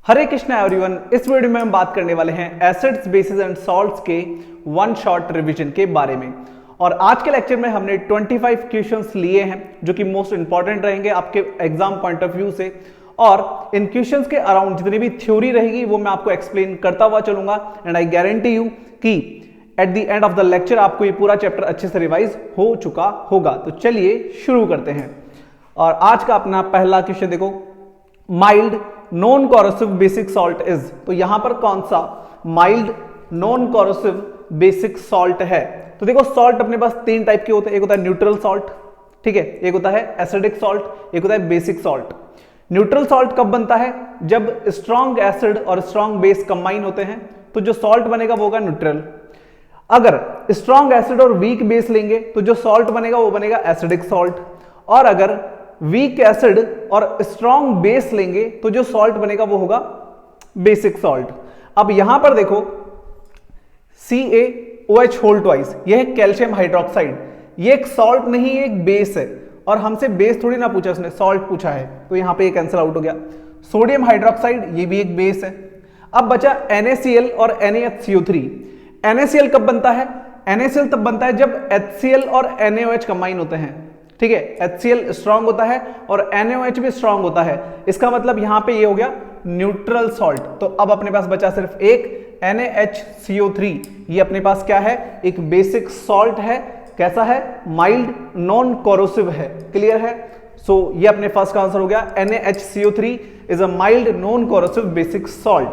हरे Krishna everyone. इस video में हम बात करने वाले हैं एसिड्स बेसिस एंड सॉल्ट्स के वन शॉट रिवीजन के बारे में। और आज के लेक्चर में हमने 25 क्वेश्चंस लिए हैं जो कि मोस्ट इंपॉर्टेंट रहेंगे आपके एग्जाम पॉइंट ऑफ व्यू से। और इन क्वेश्चंस के अराउंड जितनी भी थ्योरी रहेगी वो मैं आपको एक्सप्लेन करता हुआ चलूंगा एंड आई गारंटी यू कि at the end of the lecture आपको ये पूरा चैप्टर अच्छे से रिवाइज हो चुका होगा। तो चलिए शुरू करते हैं। और आज का अपना पहला क्वेश्चन देखो, mild non corrosive basic salt is. तो यहां पर कौन सा mild non corrosive basic salt है? तो देखो सॉल्ट अपने पास तीन टाइप के होते हैं। एक होता है न्यूट्रल सॉल्ट, ठीक है, एक होता है एसिडिक सॉल्ट, एक होता है बेसिक सॉल्ट। न्यूट्रल सॉल्ट कब बनता है? जब स्ट्रॉन्ग एसिड और स्ट्रॉन्ग बेस कंबाइन होते हैं तो जो सॉल्ट बनेगा वो होगा न्यूट्रल। अगर स्ट्रॉन्ग एसिड और वीक बेस लेंगे तो जो सॉल्ट बनेगा वो बनेगा एसिडिक सॉल्ट। और अगर वीक एसिड और स्ट्रॉन्ग बेस लेंगे तो जो सॉल्ट बनेगा वो होगा बेसिक सॉल्ट। अब यहां पर देखो CaOH होल ट्वाइस, यह है कैल्शियम हाइड्रोक्साइड। ये एक सॉल्ट नहीं है, एक बेस है। और हमसे बेस थोड़ी ना पूछा उसने, सॉल्ट पूछा है, तो यहां पे ये कैंसिल आउट हो गया। सोडियम हाइड्रोक्साइड ये भी एक बेस है। अब बचा NaCl और NaHCO3। NaCl कब बनता है? NaCl तब बनता है जब HCl और NaOH कंबाइन होते हैं, ठीक है। HCl स्ट्रांग होता है और NaOH भी स्ट्रांग होता है। इसका मतलब यहां पे ये हो गया न्यूट्रल सॉल्ट। तो अब अपने पास बचा सिर्फ एक NaHCO3। ये अपने पास क्या है? एक बेसिक सॉल्ट है। कैसा है? माइल्ड नॉन कोरोसिव है। क्लियर है? सो ये अपने फर्स्ट का आंसर हो गया। NaHCO3 is a mild non corrosive basic salt.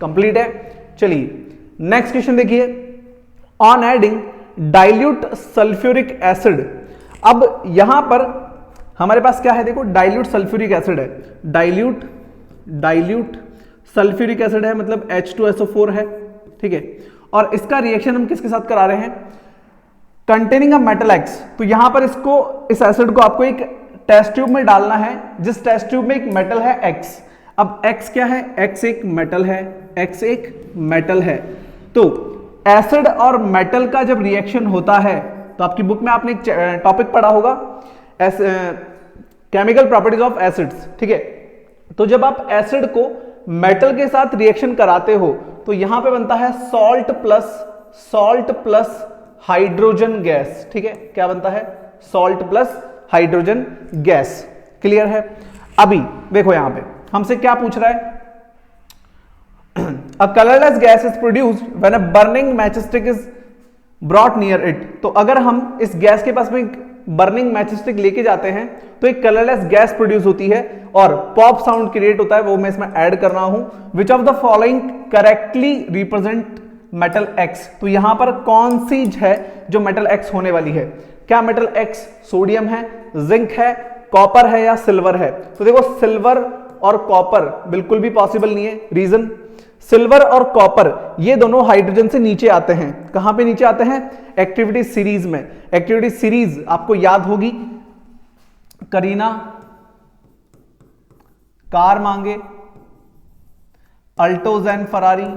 Complete है। चलिए नेक्स्ट क्वेश्चन देखिए, on adding dilute sulphuric acid. अब यहां पर हमारे पास क्या है? देखो डाइल्यूट सल्फ्यूरिक एसिड है। डाइल्यूट सल्फ्यूरिक एसिड है, मतलब H2SO4 है, ठीक है। और इसका रिएक्शन हम किसके साथ करा रहे हैं? Containing a metal X। तो यहां पर इस एसिड को आपको एक टेस्ट ट्यूब में डालना है, जिस टेस्ट ट्यूब में एक मेटल है X। अब X क्या है? X एक मेटल है, X एक मेटल है। तो एसिड और मेटल का जब रिएक्शन होता है तो आपकी बुक में आपने एक टॉपिक पढ़ा होगा, केमिकल प्रॉपर्टीज ऑफ एसिड्स, ठीक है। तो जब आप एसिड को मेटल के साथ रिएक्शन कराते हो तो यहां पे बनता है सॉल्ट प्लस हाइड्रोजन गैस, ठीक है। क्या बनता है? Salt plus hydrogen gas. Clear है? अभी देखो यहां पे हमसे क्या पूछ रहा है? A colorless gas is produced when a burning matchstick is brought near it। तो अगर हम इस गैस के पास में बर्निंग मैचस्टिक लेके जाते हैं तो एक कलरलेस गैस प्रोड्यूस होती है और पॉप साउंड क्रिएट होता है। वो मैं इसमें ऐड कर रहा हूं। विच of the following correctly represent metal X। तो यहां पर कौन सी है जो मेटल X होने वाली है? क्या मेटल X सोडियम है, जिंक है, कॉपर है या सिल्वर है? तो देखो सिल्वर और कॉपर बिल्कुल भी पॉसिबल नहीं है। रीजन, सिल्वर और कॉपर ये दोनों हाइड्रोजन से नीचे आते हैं। कहां पे नीचे आते हैं? एक्टिविटी सीरीज में। एक्टिविटी सीरीज आपको याद होगी, करीना, कार मांगे, अल्टोजैन फरारी,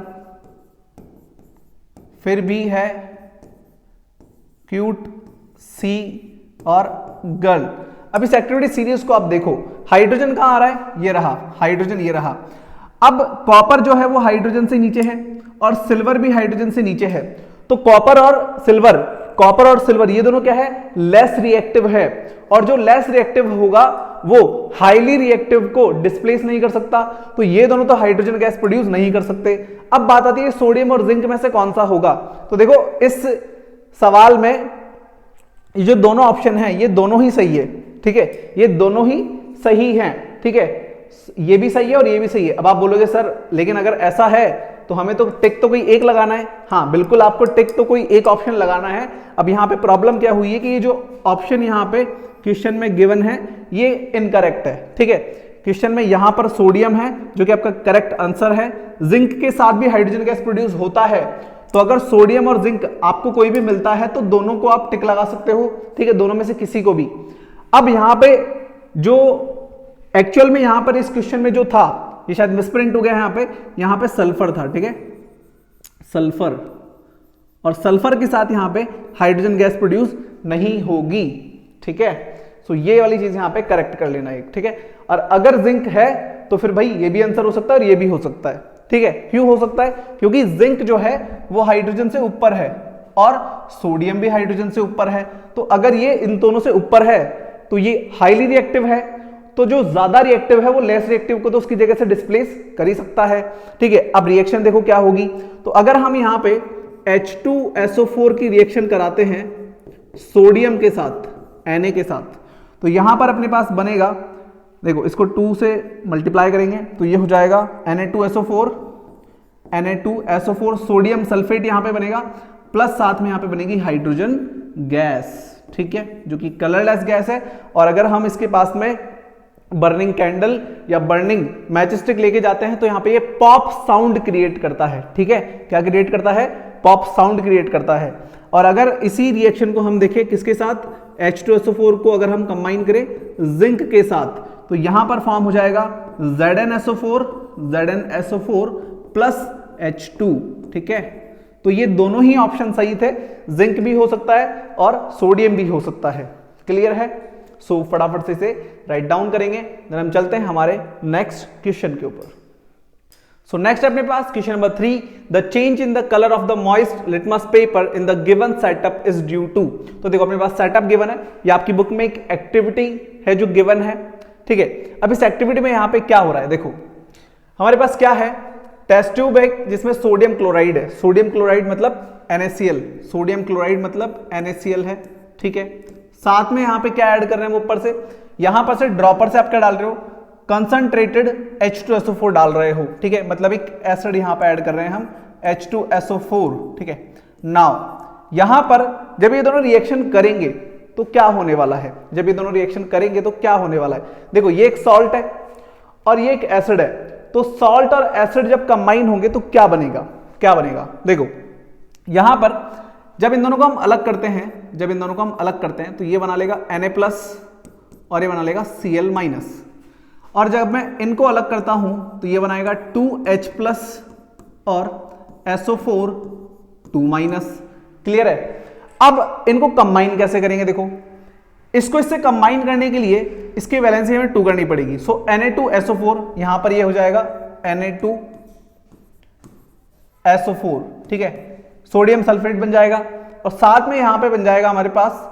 फिर भी है क्यूट, सी और गर्ल। अब इस एक्टिविटी सीरीज को आप देखो, हाइड्रोजन कहां आ रहा है? ये रहा हाइड्रोजन, ये रहा। अब कॉपर जो है वो हाइड्रोजन से नीचे है और सिल्वर भी हाइड्रोजन से नीचे है। तो कॉपर और सिल्वर ये दोनों क्या है? लेस रिएक्टिव है। और जो लेस रिएक्टिव होगा वो हाईली रिएक्टिव को डिस्प्लेस नहीं कर सकता। तो ये दोनों तो हाइड्रोजन गैस प्रोड्यूस नहीं कर सकते। अब बात आती है सोडियम और जिंक में से कौन सा होगा? तो देखो इस सवाल में ये जो दोनों ऑप्शन है ये दोनों ही सही है, ठीक है। ये दोनों ही सही हैं, ठीक है। ये भी सही है और ये भी सही है। अब आप बोलोगे सर लेकिन अगर ऐसा है तो हमें तो टिक तो कोई एक लगाना है। हाँ बिल्कुल, आपको टिक तो कोई एक ऑप्शन लगाना है। अब यहाँ पे प्रॉब्लम क्या हुई है कि ये जो ऑप्शन यहाँ पे क्वेश्चन में गिवन है ये इनकरेक्ट है, ठीक है। क्वेश्चन में यहाँ पर सोडियम है जो कि आपका करेक्ट आंसर है। जिंक के साथ भी हाइड्रोजन गैस प्रोड्यूस होता है। तो अगर सोडियम और जिंक आपको कोई भी मिलता है तो दोनों को आप टिक लगा सकते हो, ठीक है, दोनों में से किसी को भी। अब यहाँ पे जो एक्चुअल में यहां पर इस क्वेश्चन में जो था ये शायद मिसप्रिंट हो गया है। यहां पे सल्फर था, ठीक है, सल्फर। और सल्फर के साथ यहां पे हाइड्रोजन गैस प्रोड्यूस नहीं होगी, ठीक है। सो ये वाली चीज यहां पे करेक्ट कर लेना एक, ठीक है। और अगर जिंक है तो फिर भाई ये भी आंसर हो सकता है और ये भी हो सकता है। ठीक है, क्यों हो सकता है? क्योंकि जिंक जो है वो हाइड्रोजन से ऊपर है और सोडियम भी हाइड्रोजन से ऊपर है। तो अगर ये इन दोनों से ऊपर है तो ये हाईली रिएक्टिव है, तो जो ज्यादा रिएक्टिव है वो लेस रिएक्टिव को तो उसकी जगह से डिस्प्लेस कर ही सकता है। ठीक है, अब रिएक्शन देखो क्या होगी। तो अगर हम यहां पे H2SO4 की रिएक्शन कराते हैं सोडियम के साथ, Na के साथ, तो यहां पर अपने पास बनेगा, देखो इसको 2 से मल्टीप्लाई करेंगे तो ये हो जाएगा Na2SO4 सोडियम सल्फेट यहां पे बनेगा, प्लस साथ में यहां पे बनेगी हाइड्रोजन गैस। ठीक है, जो कि कलरलेस गैस है। और अगर हम इसके पास में बर्निंग कैंडल या बर्निंग मैच स्टिक लेके जाते हैं तो यहां पे ये पॉप साउंड क्रिएट करता है। ठीक है, क्या क्रिएट करता है? पॉप साउंड क्रिएट करता है। और अगर इसी रिएक्शन को हम देखें किसके साथ, H2SO4 को अगर हम कंबाइन करें जिंक के साथ, तो यहां पर फॉर्म हो जाएगा ZnSO4 प्लस H2। ठीक है, तो ये दोनों ही ऑप्शन सही थे, जिंक भी हो सकता है और सोडियम भी हो सकता है। क्लियर है? सो फटाफट से इसे राइट डाउन करेंगे, देन हम चलते हैं हमारे नेक्स्ट क्वेश्चन के ऊपर। सो नेक्स्ट अपने पास question number 3, the change in the colour of the moist litmus paper in the given setup is due to. तो देखो अपने पास सेटअप गिवन है, ये आपकी बुक में एक एक्टिविटी है जो गिवन है। ठीक है, अब इस एक्टिविटी में यहां पे क्या हो रहा है, देखो हमारे पास क्या है, टेस्ट ट्यूब है जिसमें सोडियम क्लोराइड है। सोडियम क्लोराइड मतलब NaCl, सोडियम क्लोराइड मतलब NaCl है। ठीक है, साथ में यहां पे क्या ऐड कर रहे हैं वो ऊपर से, यहां पर से ड्रॉपर से आप क्या डाल रहे हो, कंसंट्रेटेड H2SO4 डाल रहे हो। ठीक है, मतलब एक एसिड यहां पे ऐड कर रहे हैं हम H2SO4। ठीक है, नाउ यहां पर जब ये दोनों रिएक्शन करेंगे तो क्या होने वाला है, जब ये दोनों रिएक्शन करेंगे तो क्या होने वाला है। देखो ये एक सॉल्ट है और ये एक एसिड है, तो सॉल्ट और एसिड जब कंबाइन होंगे तो क्या बनेगा, क्या बनेगा। देखो यहां पर जब इन दोनों को हम अलग करते हैं, जब इन दोनों को हम अलग करते हैं तो ये बना लेगा Na+ और ये बना लेगा Cl-, और जब मैं इनको अलग करता हूं तो ये बनाएगा 2H+ और SO4 2-। क्लियर है? अब इनको कंबाइन कैसे करेंगे, देखो इसको इससे कंबाइन करने के लिए इसकी वैलेंसी हमें 2 करनी पड़ेगी। सो Na2SO4 यहां पर ये हो जाएगा Na2SO4। ठीक है, सोडियम सल्फेट बन जाएगा और साथ में यहां पे बन जाएगा हमारे पास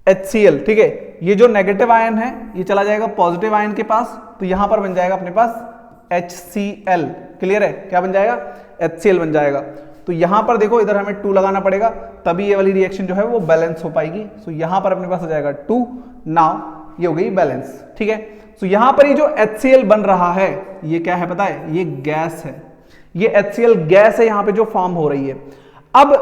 HCl। ठीक है, ये जो नेगेटिव आयन है ये चला जाएगा पॉजिटिव आयन के पास, तो यहां पर बन जाएगा अपने पास HCl। क्लियर है? क्या बन जाएगा? HCl बन जाएगा। तो यहां पर देखो इधर हमें 2 लगाना पड़ेगा, तभी ये वाली रिएक्शन जो है वो बैलेंस हो पाएगी। सो यहां पर अपने पास आ जाएगा 2, नाउ ये हो गई बैलेंस। ठीक है, सो यहां पर ये जो HCl बन रहा है ये क्या है पता है, ये गैस है, ये HCl गैस है यहां पे जो फॉर्म हो रही है। अब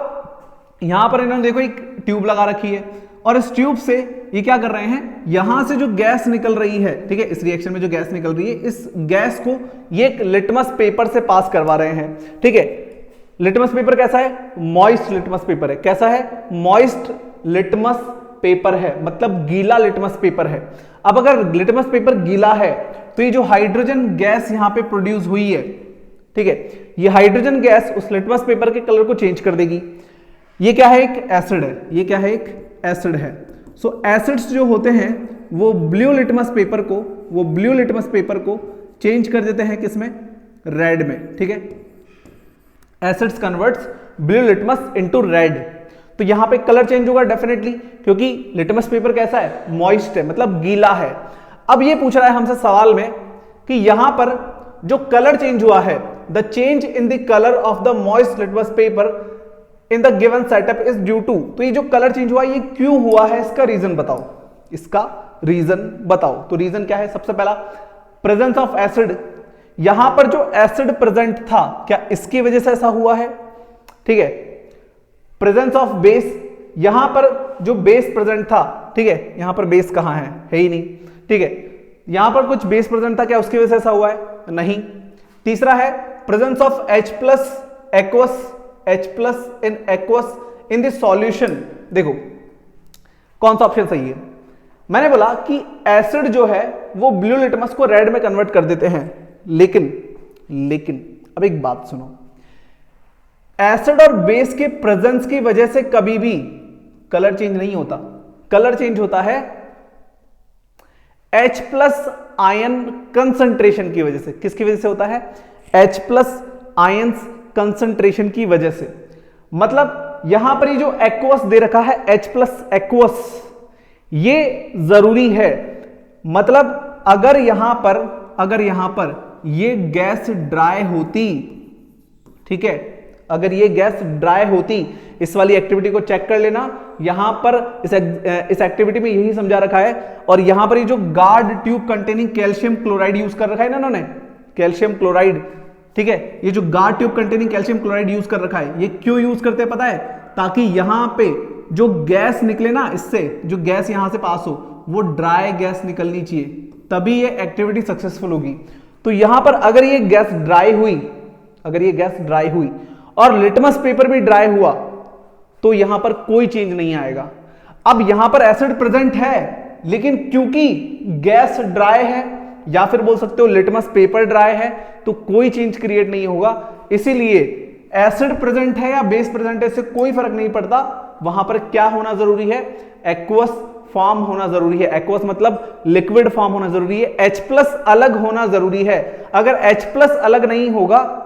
यहां पर इन्होंने देखो एक ट्यूब लगा रखी है और इस ट्यूब से ये क्या कर रहे हैं, यहां से जो गैस निकल रही है, ठीक है, इस रिएक्शन में जो गैस निकल रही है, इस गैस को ये एक लिटमस पेपर से पास करवा रहे हैं। ठीक है, लिटमस पेपर कैसा है, मॉइस्ट लिटमस पेपर है। कैसा है, मॉइस्ट लिटमस पेपर है, मतलब गीला लिटमस पेपर है। अब अगर लिटमस पेपर गीला है तो ये जो हाइड्रोजन गैस यहां पे प्रोड्यूस हुई है, ठीक है, ये हाइड्रोजन गैस उस लिटमस पेपर के कलर को चेंज कर देगी। ये क्या है, एक एसिड है, ये क्या है, एक एसिड है। सो एसिड्स जो होते हैं वो ब्लू लिटमस पेपर को, वो ब्लू लिटमस पेपर को चेंज कर देते हैं किसमें, रेड में। ठीक है, acids converts blue litmus into red. तो यहां पे कलर चेंज होगा डेफिनेटली, क्योंकि लिटमस पेपर कैसा है, मॉइस्ट है, मतलब गीला है। अब ये पूछ रहा है हमसे सवाल में कि यहां पर जो कलर चेंज हुआ है, the change in the colour of the moist litmus paper in the given setup is due to. तो ये जो कलर चेंज हुआ ये क्यों हुआ है, इसका रीजन बताओ, इसका रीजन बताओ। तो रीजन क्या है, सबसे पहला प्रेजेंस ऑफ एसिड। यहां पर जो एसिड प्रेजेंट था, क्या इसकी वजह से ऐसा हुआ है। ठीक है, प्रेजेंस ऑफ बेस, यहां पर जो बेस प्रेजेंट था, ठीक है, यहां पर बेस कहां है ही नहीं। ठीक है, यहां पर कुछ बेस प्रेजेंट था, क्या उसकी वजह से ऐसा हुआ है, नहीं। तीसरा है presence of H+ aqueous, H+ in aqueous in the solution. देखो कौन सा ऑप्शन सही है, मैंने बोला कि एसिड जो है वो ब्लू लिटमस को रेड में कन्वर्ट कर देते हैं, लेकिन अब एक बात सुनो, एसिड और बेस के प्रेजेंस की वजह से कभी भी कलर चेंज नहीं होता। कलर चेंज होता है H प्लस आयन कंसंट्रेशन की वजह से। किसकी वजह से होता है? H प्लस आयंस कंसंट्रेशन की वजह से। मतलब यहां पर ये जो एक्वस दे रखा है H प्लस एक्वस, ये जरूरी है। मतलब अगर यहां पर ये गैस ड्राई होती, ठीक है, अगर ये गैस ड्राई होती, इस वाली एक्टिविटी को चेक कर लेना, यहां पर इस एक्टिविटी में यही समझा रखा है। और यहां पर ये जो guard tube containing calcium chloride use कर रखा है ना इन्होंने, कैल्शियम क्लोराइड, ठीक है, ये जो guard tube containing calcium chloride use कर रखा है, ये क्यों यूज करते हैं पता है? ताकि यहां पे जो गैस निकले ना, इससे जो गैस यहां से पास हो, वो ड्राई गैस निकलनी चाहिए, तभी ये एक्टिविटी सक्सेसफुल होगी। तो यहां पर अगर ये गैस ड्राई हुई और लिटमस पेपर भी ड्राई हुआ, तो यहां पर कोई चेंज नहीं आएगा। अब यहां पर एसिड प्रेजेंट है, लेकिन क्योंकि गैस ड्राई है, या फिर बोल सकते हो लिटमस पेपर ड्राई है, तो कोई चेंज क्रिएट नहीं होगा। इसीलिए एसिड प्रेजेंट है या बेस प्रेजेंट है, इससे कोई फर्क नहीं पड़ता। वहां पर क्या होना जरूरी है? एक्वस फॉर्म होना जरूरी है। एक्वस मतलब लिक्विड फॉर्म होना जरूरी है। H प्लस अलग होना जरूरी है। अगर H प्लस अलग नहीं होगा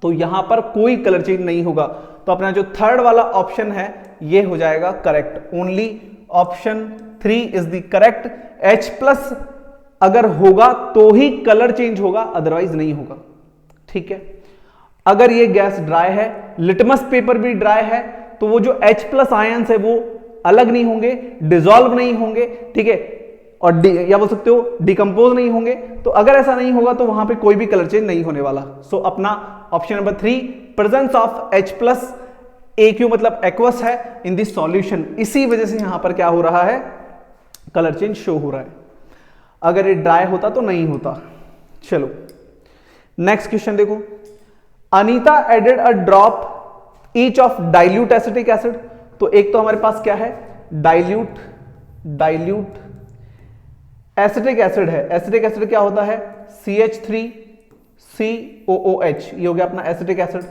तो यहां पर कोई कलर चेंज नहीं होगा। तो अपना जो थर्ड वाला ऑप्शन है ये हो जाएगा correct. Only option 3 is the correct. H plus अगर होगा तो ही कलर चेंज होगा, अदरवाइज नहीं होगा। ठीक है, अगर ये गैस ड्राई है, लिटमस पेपर भी ड्राई है, तो वो जो H प्लस आयंस है वो अलग नहीं होंगे, डिसॉल्व नहीं होंगे, ठीक है, और या बोल सकते हो डिकम्पोज नहीं होंगे। तो अगर ऐसा नहीं होगा तो वहां पे कोई भी कलर चेंज नहीं होने वाला। सो अपना option number 3 presence of H plus AQ मतलब एक्वस है इन द सॉल्यूशन, इसी वजह से यहां पर क्या हो रहा है? कलर चेंज शो हो रहा है। अगर ये ड्राई होता तो नहीं होता। चलो नेक्स्ट क्वेश्चन देखो। Anita added a drop each of dilute acetic acid. तो एक तो हमारे पास क्या है? डाइल्यूट एसिटिक एसिड है। एसिटिक एसिड क्या होता है? CH3COOH, ये हो गया अपना एसिटिक एसिड।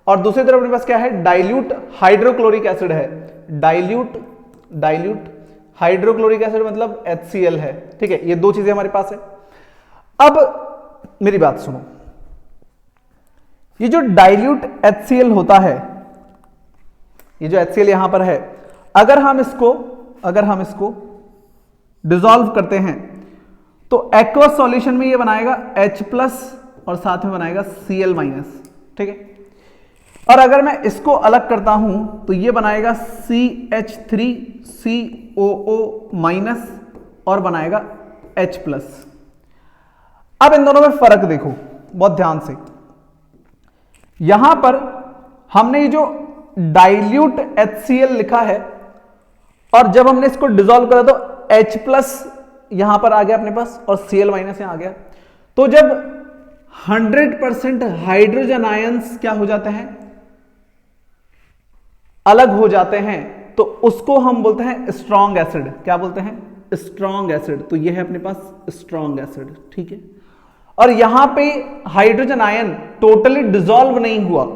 और दूसरी तरफ अपने पास क्या है? डाइल्यूट हाइड्रोक्लोरिक एसिड है। डाइल्यूट हाइड्रोक्लोरिक एसिड मतलब HCl है। ठीक है, ये दो चीजें हमारे पास है। अब मेरी बात सुनो, ये जो डाइल्यूट HCl होता है, ये जो HCl यहां पर है, अगर हम इसको डिसॉल्व करते हैं तो एक्वस सॉल्यूशन में ये बनाएगा H प्लस और साथ में बनाएगा Cl माइनस। ठीक है, और अगर मैं इसको अलग करता हूं तो ये बनाएगा CH3COO माइनस और बनाएगा H प्लस। अब इन दोनों में फर्क देखो बहुत ध्यान से। यहां पर हमने ये जो डाइल्यूट HCl लिखा है, और जब हमने इसको डिसॉल्व करा तो H प्लस यहां पर आ गया अपने पास और Cl माइनस यहां आ गया। तो जब 100% हाइड्रोजन आयंस क्या हो जाते हैं? अलग हो जाते हैं, तो उसको हम बोलते हैं स्ट्रॉन्ग एसिड। क्या बोलते हैं? Strong acid. तो ये है अपने पास स्ट्रॉन्ग एसिड। ठीक है, और यहां पे हाइड्रोजन आयन टोटली डिसॉल्व नहीं हुआ,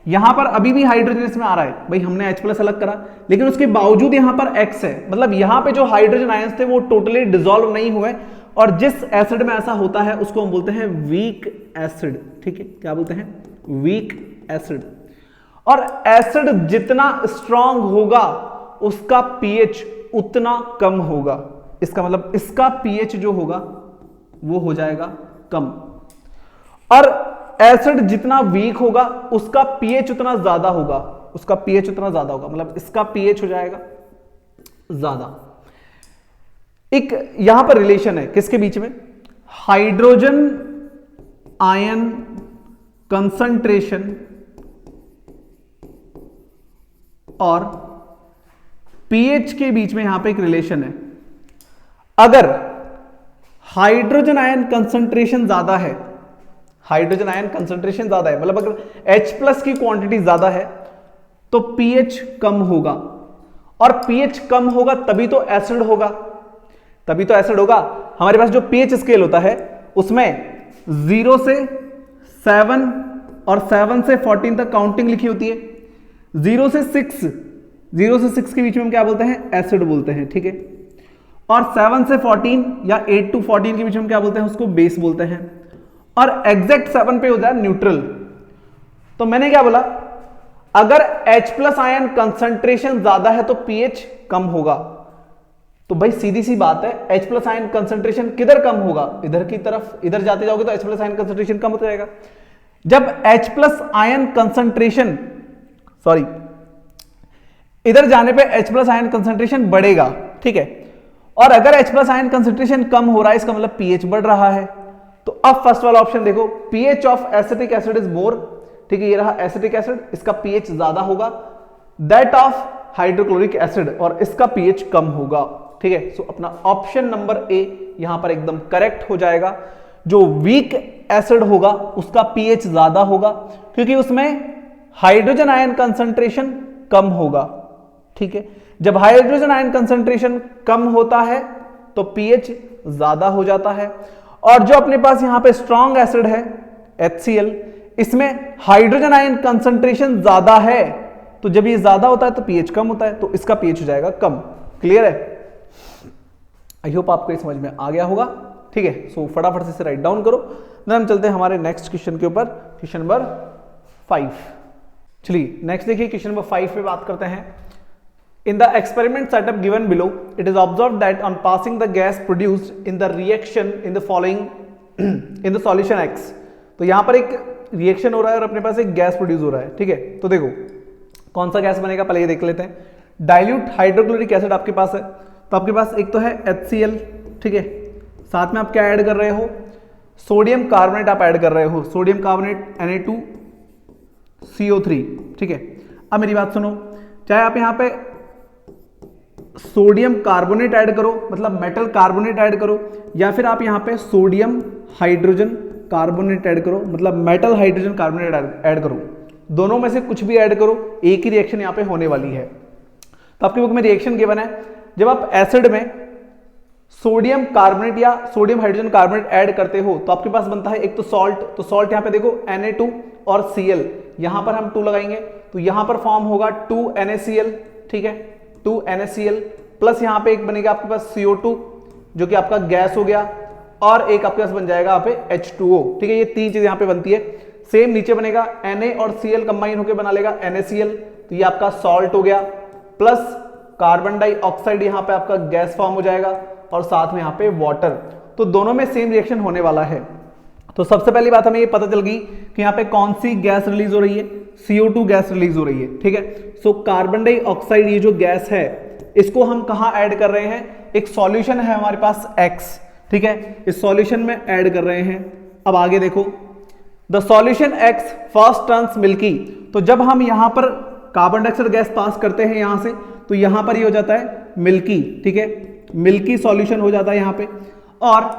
यहां पर अभी भी हाइड्रोजन इसमें आ रहा है। भाई हमने H प्लस अलग करा, लेकिन उसके बावजूद यहां पर X है, मतलब यहां पे जो हाइड्रोजन आयंस थे वो टोटली डिसॉल्व नहीं हुए। और जिस एसिड में ऐसा होता है उसको हम बोलते हैं वीक एसिड। ठीक है, क्या बोलते हैं? Weak acid. और एसिड जितना स्ट्रांग होगा उसका पीएच उतना कम होगा। इसका मतलब इसका पीएच जो होगा वो हो जाएगा कम, और एसिड जितना वीक होगा उसका पीएच उतना ज्यादा होगा। मतलब इसका पीएच हो जाएगा ज्यादा। एक यहां पर रिलेशन है किसके बीच में? हाइड्रोजन आयन कंसंट्रेशन और पीएच के बीच में यहां पे एक रिलेशन है। अगर हाइड्रोजन आयन कंसंट्रेशन ज्यादा है, मतलब अगर H प्लस की क्वांटिटी ज्यादा है तो पीएच कम होगा, और पीएच कम होगा तभी तो एसिड होगा। हमारे पास जो पीएच स्केल होता है उसमें 0 से 7 और 7 से 14 तक काउंटिंग लिखी होती है। 0 से 6 के बीच में हम क्या बोलते हैं? एसिड बोलते हैं। ठीक है, और 7 से 14 या 8 to 14 के बीच में क्या बोलते हैं, उसको बेस बोलते हैं। और एग्जैक्ट 7 पे होता है न्यूट्रल। तो मैंने क्या बोला, अगर H+ आयन कंसंट्रेशन ज्यादा है तो pH कम होगा। तो भाई सीधी सी बात है, H+ आयन कंसंट्रेशन किधर कम होगा, इधर की तरफ, इधर जाते जाओगे तो H+ आयन कंसंट्रेशन कम होता जाएगा। जब H+ आयन कंसंट्रेशन, सॉरी, इधर जाने पे H+ आयन कंसंट्रेशन बढ़ेगा, ठीक है। और अगर H+ आयन कंसंट्रेशन कम हो रहा है, इसका मतलब pH बढ़ रहा है। तो अब फर्स्ट वाला ऑप्शन देखो, pH of acetic acid is more, ठीक है, ये रहा एसिटिक एसिड, इसका pH ज्यादा होगा, दैट ऑफ हाइड्रोक्लोरिक एसिड, और इसका pH कम होगा, ठीक है। सो अपना ऑप्शन नंबर ए यहां पर एकदम करेक्ट हो जाएगा। जो वीक एसिड होगा उसका pH ज्यादा होगा, क्योंकि उसमें हाइड्रोजन आयन कंसंट्रेशन कम होगा, ठीक है। जब हाइड्रोजन आयन कंसंट्रेशन कम होता है तो pH ज्यादा हो जाता है। और जो अपने पास यहां पे स्ट्रॉन्ग एसिड है HCl, इसमें हाइड्रोजन आयन कंसंट्रेशन ज्यादा है, तो जब ये ज्यादा होता है तो pH कम होता है, तो इसका pH हो जाएगा कम। क्लियर है? आई होप आपको समझ में आ गया होगा, ठीक है। सो फटाफट से राइट डाउन करो, देन हम चलते हैं हमारे नेक्स्ट क्वेश्चन के ऊपर, क्वेश्चन नंबर 5। चलिए नेक्स्ट देखिए, क्वेश्चन नंबर 5 पे बात करते हैं। In the experiment setup given below, it is observed that on passing the gas produced in the reaction in the following in the solution X, तो यहां पर एक रिएक्शन हो रहा है और अपने पास एक गैस प्रोड्यूस हो रहा है, ठीक है। तो देखो कौन सा गैस बनेगा, पहले ये देख लेते हैं। डाइल्यूट हाइड्रोक्लोरिक एसिड आपके पास है, तो आपके पास एक तो है HCl, ठीक है, साथ में आप क्या ऐड कर रहे हो, सोडियम कार्बोनेट आप ऐड कर रहे हो, सोडियम कार्बोनेट Na2CO3, ठीक है। अब मेरी बात सुनो, चाहे आप यहां पे सोडियम कार्बोनेट ऐड करो, मतलब मेटल कार्बोनेट ऐड करो, या फिर आप यहां पे सोडियम हाइड्रोजन कार्बोनेट ऐड करो, मतलब मेटल हाइड्रोजन कार्बोनेट ऐड करो, दोनों में से कुछ भी ऐड करो, एक ही रिएक्शन यहां पे होने वाली है। तो आपकी बुक में रिएक्शन गिवन है, जब आप एसिड में सोडियम कार्बोनेट या सोडियम हाइड्रोजन कार्बोनेट ऐड करते हो तो आपके पास बनता है एक तो सॉल्ट, तो सॉल्ट यहां पे देखो Na2 और Cl, यहां पर हम 2 लगाएंगे, तो यहां पर फॉर्म होगा 2NaCl, ठीक है, 2NaCl प्लस यहां पे एक बनेगा आपके पास CO2 जो कि आपका गैस हो गया, और एक आपके पास बन जाएगा यहाँ पे H2O, ठीक है। ये 3 चीज यहां पे बनती है। सेम नीचे बनेगा Na और Cl कंबाइन होकर बना लेगा NaCl, तो ये आपका सॉल्ट हो गया, प्लस कार्बन डाइऑक्साइड यहां पे आपका गैस फॉर्म हो जाएगा, और साथ में यहां पे वाटर, तो दोनों में सेम रिएक्शन होने वाला है। तो सबसे पहली बात हमें ये पता चल गई कि यहाँ पे कौन सी गैस रिलीज हो रही है, CO2 गैस रिलीज हो रही है, ठीक है। सो कार्बन डाइऑक्साइड ये जो गैस है इसको हम कहां ऐड कर रहे हैं, एक सॉल्यूशन है हमारे पास X, ठीक है, इस सॉल्यूशन में ऐड कर रहे हैं। अब आगे देखो, the solution X first turns milky, तो जब हम यहां पर कार्बन डाइऑक्साइड गैस पास करते हैं यहां से, तो यहां पर ये हो जाता है मिल्की, ठीक है, मिल्की सॉल्यूशन हो जाता है यहां पे, और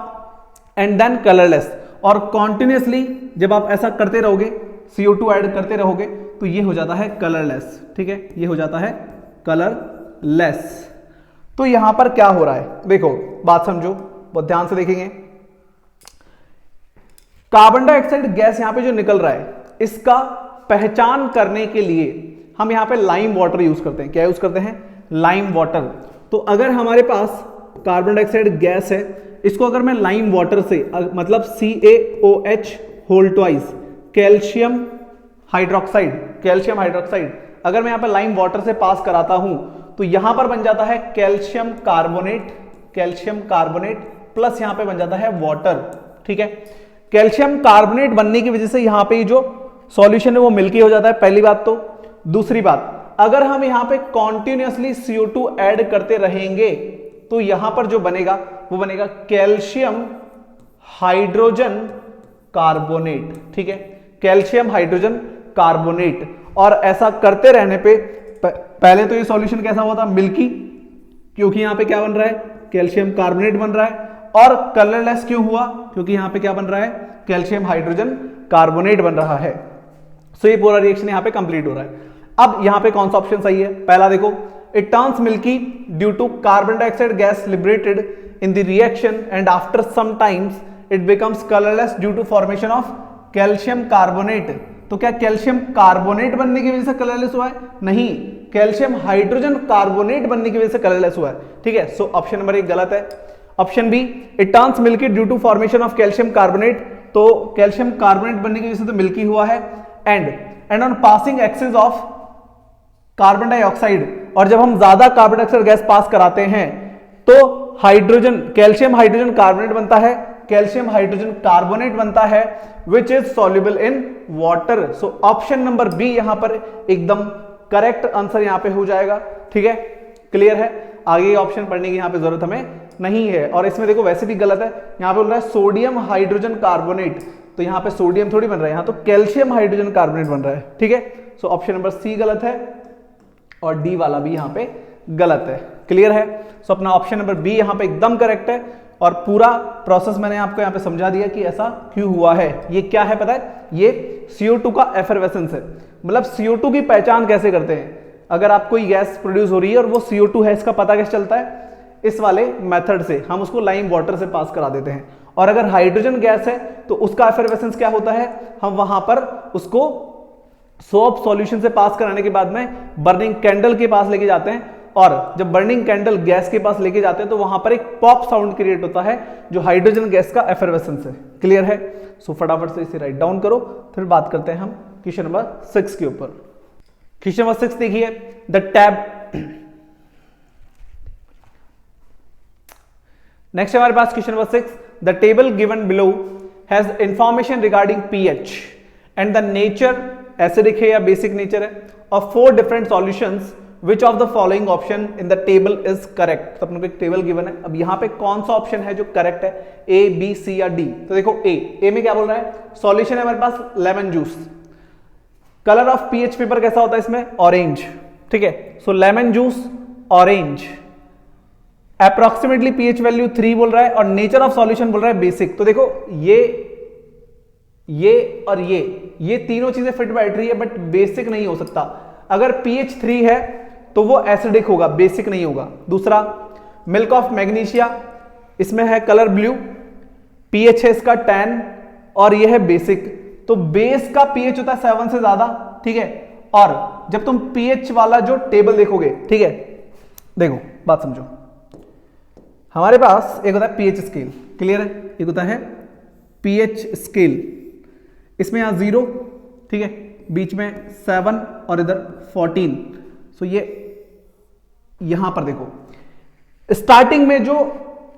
एंड देन कलरलेस। और कॉन्टिन्यूसली जब आप ऐसा करते रहोगे, CO2 ऐड करते रहोगे, तो ये हो जाता है कलरलेस, ठीक है, ये हो जाता है कलरलेस। तो यहां पर क्या हो रहा है, देखो बात समझो, बहुत ध्यान से देखेंगे। कार्बन डाइऑक्साइड गैस यहां पे जो निकल रहा है, इसका पहचान करने के लिए हम यहां पे लाइम वाटर यूज करते हैं। क्या यूज करते हैं, लाइम वाटर। तो अगर हमारे पास कार्बन डाइऑक्साइड गैस है, इसको अगर मैं लाइम वाटर से, मतलब CaOH whole twice calcium hydroxide, अगर मैं यहां पर लाइम वाटर से पास कराता हूं, तो यहां पर बन जाता है कैल्शियम कार्बोनेट प्लस यहां पे बन जाता है वाटर, ठीक है। कैल्शियम कार्बोनेट बनने की वजह से यहां पे जो सॉल्यूशन है वो मिल्की हो जाता है, पहली बात। तो दूसरी बात, अगर हम यहां पे कॉन्टिन्यूसली CO2 ऐड करते रहेंगे, तो यहां पर जो बनेगा वो बनेगा कैल्शियम हाइड्रोजन कार्बोनेट, ठीक है, कैल्शियम हाइड्रोजन कार्बोनेट। और ऐसा करते रहने पे पहले तो ये सॉल्यूशन कैसा हुआ था, मिल्की, क्योंकि यहां पे क्या बन रहा है, कैल्शियम कार्बोनेट बन रहा है। और कलरलेस क्यों हुआ, क्योंकि यहां पे क्या बन रहा है, कैल्शियम हाइड्रोजन कार्बोनेट बन रहा है। सो ये पूरा रिएक्शन यहां पे कंप्लीट हो रहा है। अब यहां पे कौन सा ऑप्शन सही है, पहला देखो, it turns milky due to carbon dioxide gas liberated in the reaction and after some times it becomes colourless due to formation of calcium carbonate. तो क्या कैल्शियम कार्बोनेट बनने की वजह से कलरलेस हुआ है, नहीं, कैल्शियम हाइड्रोजन कार्बोनेट बनने की वजह से कलरलेस हुआ है, ठीक है। सो ऑप्शन नंबर 1 गलत है। Option B, it turns milky due to formation of calcium carbonate, तो कैल्शियम कार्बोनेट बनने की वजह से तो मिल्की हुआ है। And on passing excess of carbon dioxide, और जब हम ज्यादा कार्बन डाइऑक्साइड गैस पास कराते हैं तो हाइड्रोजन, कैल्शियम हाइड्रोजन कार्बोनेट बनता है, कैल्शियम हाइड्रोजन कार्बोनेट बनता है which is soluble in water. So option number B यहां पर एकदम करेक्ट आंसर यहां पे हो जाएगा, ठीक है। क्लियर है, आगे ऑप्शन पढ़ने की यहां पे जरूरत हमें नहीं है। और इसमें देखो वैसे भी गलत है, यहां पे बोल रहा है सोडियम हाइड्रोजन कार्बोनेट, तो यहां पे सोडियम थोड़ी बन रहा है, यहां तो कैल्शियम हाइड्रोजन कार्बोनेट बन रहा है, ठीक है। सो ऑप्शन नंबर सी गलत है और डी वाला भी यहां पे गलत है। क्लियर है, सो अपना ऑप्शन नंबर बी यहां पे एकदम करेक्ट है। और पूरा प्रोसेस मैंने आपको यहां पे समझा दिया कि ऐसा क्यों हुआ है। ये क्या है पता है, ये CO2 का एफरवेसेंस है, मतलब CO2 की पहचान कैसे करते हैं। अगर आप कोई गैस प्रोड्यूस हो रही है और वो CO2 है, इसका पता कैसे चलता है, इस वाले मेथड से, हम उसको लाइम वाटर से पास करा देते हैं। और अगर हाइड्रोजन गैस है तो उसका एफरवेसेंस क्या होता है, हम वहां पर उसको सोप सॉल्यूशन से पास कराने के बाद में बर्निंग कैंडल के पास लेके जाते हैं, और जब बर्निंग कैंडल गैस के पास लेके जाते हैं तो वहां पर एक पॉप साउंड क्रिएट होता है जो हाइड्रोजन गैस का एफरवेसेंस है। क्लियर है, सो फटाफट से इसे राइट डाउन करो, फिर बात करते हैं हम क्वेश्चन नंबर 6 के ऊपर। क्वेश्चन नंबर 6 देखिए, द टैब, नेक्स्ट हमारे पास question number 6, the table given below has information regarding pH and the nature, acidic है या बेसिक नेचर है, of 4 different solutions, which of the following option in the table is correct. तो अपने को एक table given है, अब यहां पे कौन सा ऑप्शन है जो करेक्ट है, ए, बी, सी या डी। तो देखो ए में क्या बोल रहा है, सॉल्यूशन है हमारे पास lemon juice, colour of pH paper कैसा होता है इसमें, ऑरेंज, ठीक है। So lemon juice orange, approximately pH value 3 बोल रहा है, और नेचर ऑफ सॉल्यूशन बोल रहा है बेसिक। तो देखो ये और ये तीनों चीजें फिट बैठ रही है, बट बेसिक नहीं हो सकता। अगर पीएच 3 है तो वो एसिडिक होगा, बेसिक नहीं होगा। दूसरा, मिल्क ऑफ मैग्नीशिया, इसमें है कलर ब्लू, पीएच है इसका 10 और ये है बेसिक। तो बेस का पीएच होता है 7 से ज्यादा, ठीक है। और जब तुम पीएच वाला जो टेबल देखोगे, ठीक है, देखो बात समझो, हमारे पास एक होता है पीएच स्केल, क्लियर है, एक होता है पीएच स्केल, इसमें यहां 0, ठीक है, बीच में 7 और इधर 14। सो ये यहां पर देखो स्टार्टिंग में जो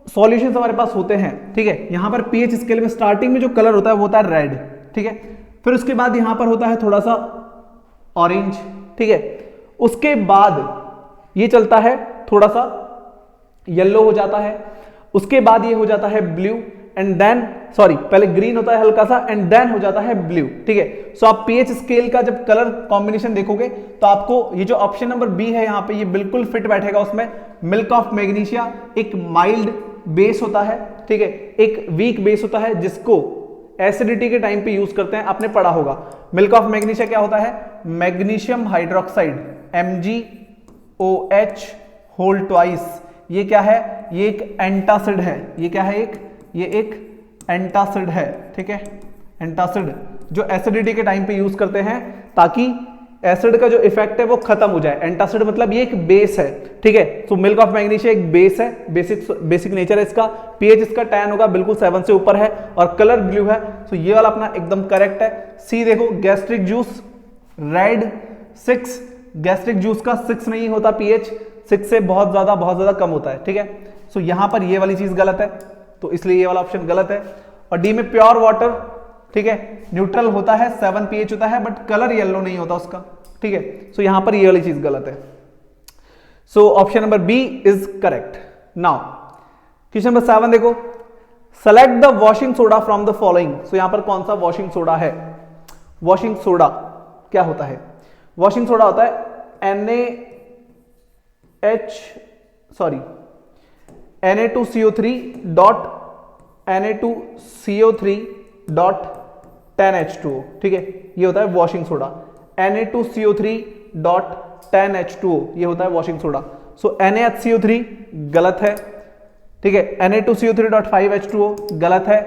सॉल्यूशंस हमारे पास होते हैं, ठीक है, यहां पर पीएच स्केल में स्टार्टिंग में जो कलर होता है वो होता है रेड, ठीक है। फिर उसके बाद यहां पर होता है थोड़ा सा ऑरेंज, ठीक है। उसके बाद ये चलता है थोड़ा सा येलो हो जाता है, उसके बाद ये हो जाता है ब्लू, एंड देन पहले ग्रीन होता है हल्का सा, एंड देन हो जाता है ब्लू, ठीक है। सो आप पीएच स्केल का जब कलर कॉम्बिनेशन देखोगे तो आपको ये जो ऑप्शन नंबर बी है यहां पे, ये बिल्कुल फिट बैठेगा उसमें। मिल्क ऑफ मैग्नीशिया एक माइल्ड बेस होता है, ठीक है, एक वीक बेस होता है जिसको एसिडिटी के टाइम पे यूज करते हैं, आपने पढ़ा होगा। मिल्क ऑफ मैग्नीशिया क्या होता है, magnesium hydroxide, MgOH whole twice. ये क्या है, ये एक एंटासिड है, ये क्या है, ये एक एंटासिड है, ठीक है, एंटासिड जो एसिडिटी के टाइम पे यूज करते हैं ताकि एसिड का जो इफेक्ट है वो खत्म हो जाए। एंटासिड मतलब ये एक बेस है, ठीक है। तो मिल्क ऑफ मैग्नीशिया एक बेस है, बेसिक नेचर है इसका, पीएच इसका 10 होगा, बिल्कुल 7 से ऊपर है, और कलर ब्लू है। तो ये वाला अपना एकदम करेक्ट है। सी देखो, gastric juice red 6, gastric juice का 6 नहीं होता पीएच, 6 से बहुत ज्यादा कम होता है, ठीक है। सो यहां पर ये वाली चीज गलत है, तो इसलिए ये वाला ऑप्शन गलत है। और डी में प्योर वाटर, ठीक है, न्यूट्रल होता है, 7 पीएच होता है, बट कलर येलो नहीं होता उसका, ठीक है। सो यहां पर ये वाली चीज गलत है। So option number B is correct. Now question number 7 देखो, select the washing soda from the following. So यहां पर कौन सा वॉशिंग सोडा है, वॉशिंग सोडा क्या होता है, वॉशिंग सोडा होता है Na2CO3.10H2O, ठीक है, ये होता है वॉशिंग सोडा। Na2CO3.10H2O ये होता है वॉशिंग सोडा। सो NaHCO3 गलत है, ठीक है। Na2CO3.5H2O गलत है।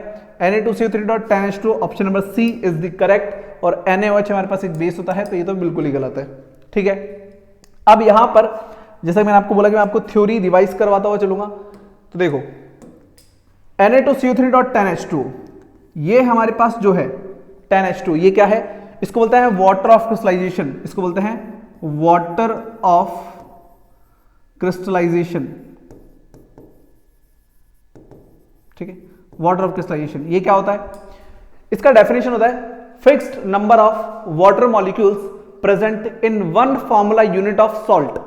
Na2CO3.10H2O option number C is the correct. और NaOH हमारे पास एक बेस होता है, तो ये तो बिल्कुल ही गलत है, ठीक है। अब यहां पर जैसे मैंने आपको बोला कि मैं आपको थ्योरी रिवाइज करवाता हुआ चलूंगा, तो देखो Na2CO3.10H2 ये हमारे पास जो है 10H2 ये क्या है, इसको बोलते हैं वाटर ऑफ क्रिस्टलाइजेशन, इसको बोलते हैं वाटर ऑफ क्रिस्टलाइजेशन, ठीक है, वाटर ऑफ क्रिस्टलाइजेशन। ये क्या होता है, इसका डेफिनेशन होता है fixed number of water molecules present in one formula unit of salt,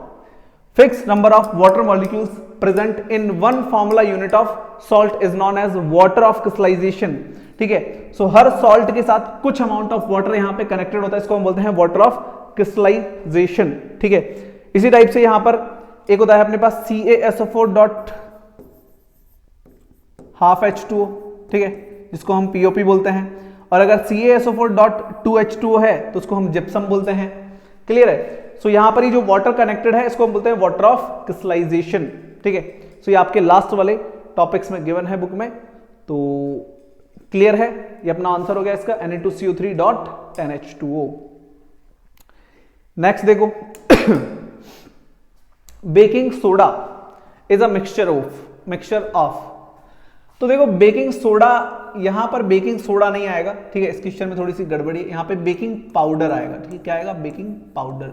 fixed number of water molecules present in one formula unit of salt is known as water of crystallisation, ठीक है। सो हर salt के साथ कुछ amount of water यहां पे connected होता है, इसको हम बोलते हैं वाटर ऑफ क्रिस्टलाइजेशन, ठीक है। इसी टाइप से यहां पर एक होता है अपने पास CaSO4.12H2O, ठीक है, जिसको हम POP बोलते हैं, और अगर CaSO4.2H2O है तो उसको हम जिप्सम बोलते हैं, क्लियर है। सो यहां पर ये जो वाटर कनेक्टेड है इसको हम बोलते हैं वाटर ऑफ क्रिस्टलाइजेशन, ठीक है। सो ये आपके लास्ट वाले टॉपिक्स में गिवन है बुक में, तो क्लियर है, ये अपना आंसर हो गया इसका Na2CO3.10H2O। नेक्स्ट देखो baking soda is a mixture of, तो देखो बेकिंग सोडा, यहां पर बेकिंग सोडा नहीं आएगा, ठीक है, इस क्वेश्चन में थोड़ी सी गड़बड़ी, यहां पे बेकिंग पाउडर आएगा, ठीक है, क्या आएगा, baking powder.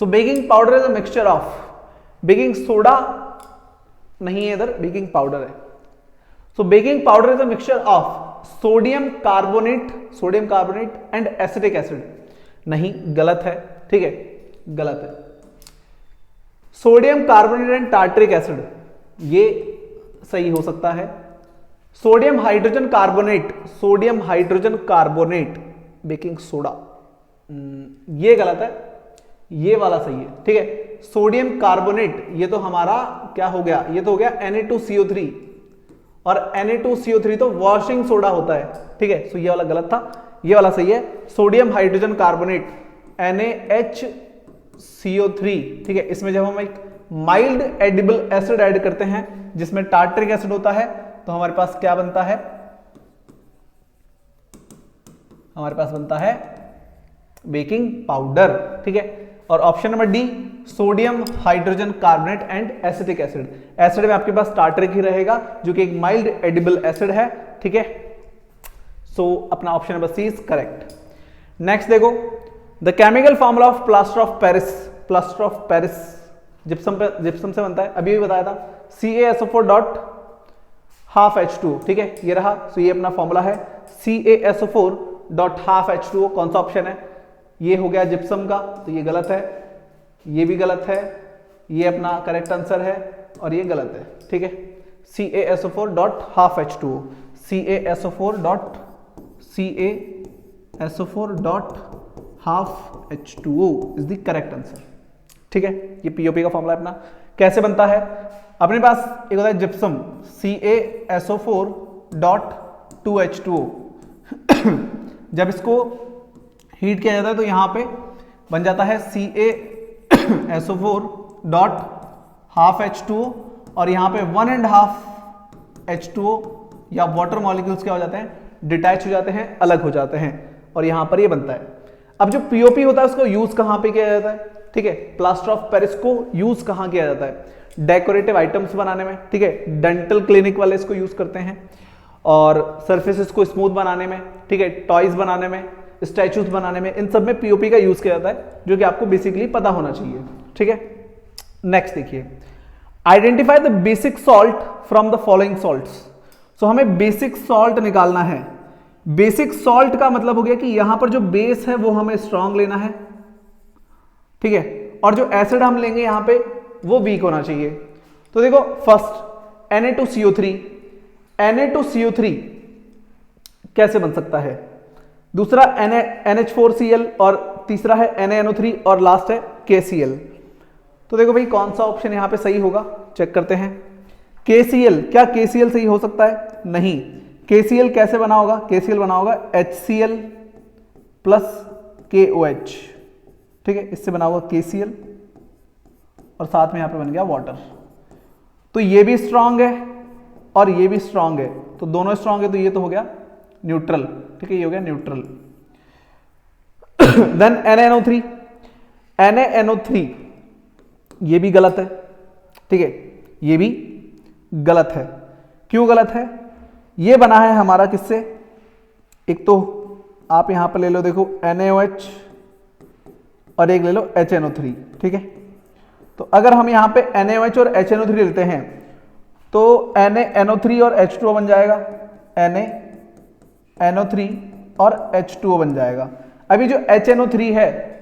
So baking powder is a mixture of, baking soda नहीं है इधर, बेकिंग पाउडर है। So baking powder is a mixture of sodium carbonate and acetic acid, नहीं, गलत है, ठीक है, गलत है। Sodium carbonate and tartaric acid ये सही हो सकता है। Sodium hydrogen carbonate baking soda ये गलत है, ये वाला सही है, ठीक है। सोडियम कार्बोनेट ये तो हमारा क्या हो गया, ये तो हो गया Na2CO3, और Na2CO3 तो वॉशिंग सोडा होता है, ठीक है। सो ये वाला गलत था, ये वाला सही है, सोडियम हाइड्रोजन कार्बोनेट NaHCO3, ठीक है। इसमें जब हम एक माइल्ड एडिबल एसिड ऐड करते हैं जिसमें टार्टरिक एसिड होता है तो हमारे पास क्या बनता है, हमारे पास बनता है बेकिंग पाउडर, ठीक है। और option number D sodium hydrogen carbonate and acetic acid, acid में आपके पास टार्टरिक ही रहेगा जो कि एक माइल्ड एडिबल एसिड है, ठीक है। सो अपना option number C is correct. Next देखो the chemical formula of plaster of Paris gypsum से बनता है, अभी भी बताया था, CaSO4.12H2, ठीक है, ये रहा। सो ये अपना फॉर्मूला है CaSO4.12H2O, कौन सा ऑप्शन है, ये हो गया जिप्सम का, तो ये गलत है, ये भी गलत है, ये अपना करेक्ट आंसर है, और ये गलत है, ठीक है। CaSO4.12H2O, CaSO4.12H2O is the correct answer, ठीक है। ये POP का फॉर्मूला अपना कैसे बनता है, अपने पास एक होता है जिप्सम CaSO4.2H2O जब इसको हीट किया जाता है तो यहां पे बन जाता है CaSO4.12H2O, और यहां पे 1.5 H2O या वाटर मॉलिक्यूल्स क्या हो जाते हैं, डिटैच हो जाते हैं, अलग हो जाते हैं, और यहां पर ये बनता है। अब जो POP होता है उसको यूज कहां पे किया जाता है, ठीक है, प्लास्टर ऑफ पेरिस को यूज कहां किया जाता है, डेकोरेटिव आइटम्स बनाने में, ठीक है, डेंटल क्लिनिक वाले इसको यूज करते हैं, और सरफेसेस को स्मूथ बनाने में, ठीक है, टॉयज बनाने में, स्टैचूज बनाने में, इन सब में POP का यूज किया जाता है, जो कि आपको बेसिकली पता होना चाहिए, ठीक है। नेक्स्ट देखिए identify the basic salt from the following salts. So हमें बेसिक सॉल्ट निकालना है। बेसिक सॉल्ट का मतलब हो गया कि यहां पर जो बेस है वो हमें स्ट्रांग लेना है, ठीक है, और जो एसिड हम लेंगे यहां पे वो वीक होना चाहिए। तो देखो फर्स्ट Na2CO3 कैसे बन सकता है, दूसरा NH4Cl, और तीसरा है NaNO3, और लास्ट है KCl। तो देखो भाई कौन सा ऑप्शन यहां पे सही होगा, चेक करते हैं। KCl, क्या KCl सही हो सकता है, नहीं। KCl कैसे बना होगा, KCl बना होगा HCl प्लस KOH, ठीक है, इससे बना होगा KCl, और साथ में यहां पे बन गया वाटर। तो ये भी स्ट्रांग है और ये भी स्ट्रांग है, तो दोनों स्ट्रांग है, तो ये तो हो गया न्यूट्रल, ठीक है, ये हो गया न्यूट्रल। देन NaNO3 ये भी गलत है, ठीक है, ये भी गलत है। क्यों गलत है? ये बना है हमारा किससे? एक तो आप यहां पर ले लो, देखो NaOH और एक ले लो HNO3, ठीक है। तो अगर हम यहां पे NaOH और HNO3 लेते हैं तो NaNO3 और H2O बन जाएगा, NaNO3 और H2O बन जाएगा। अभी जो HNO3 है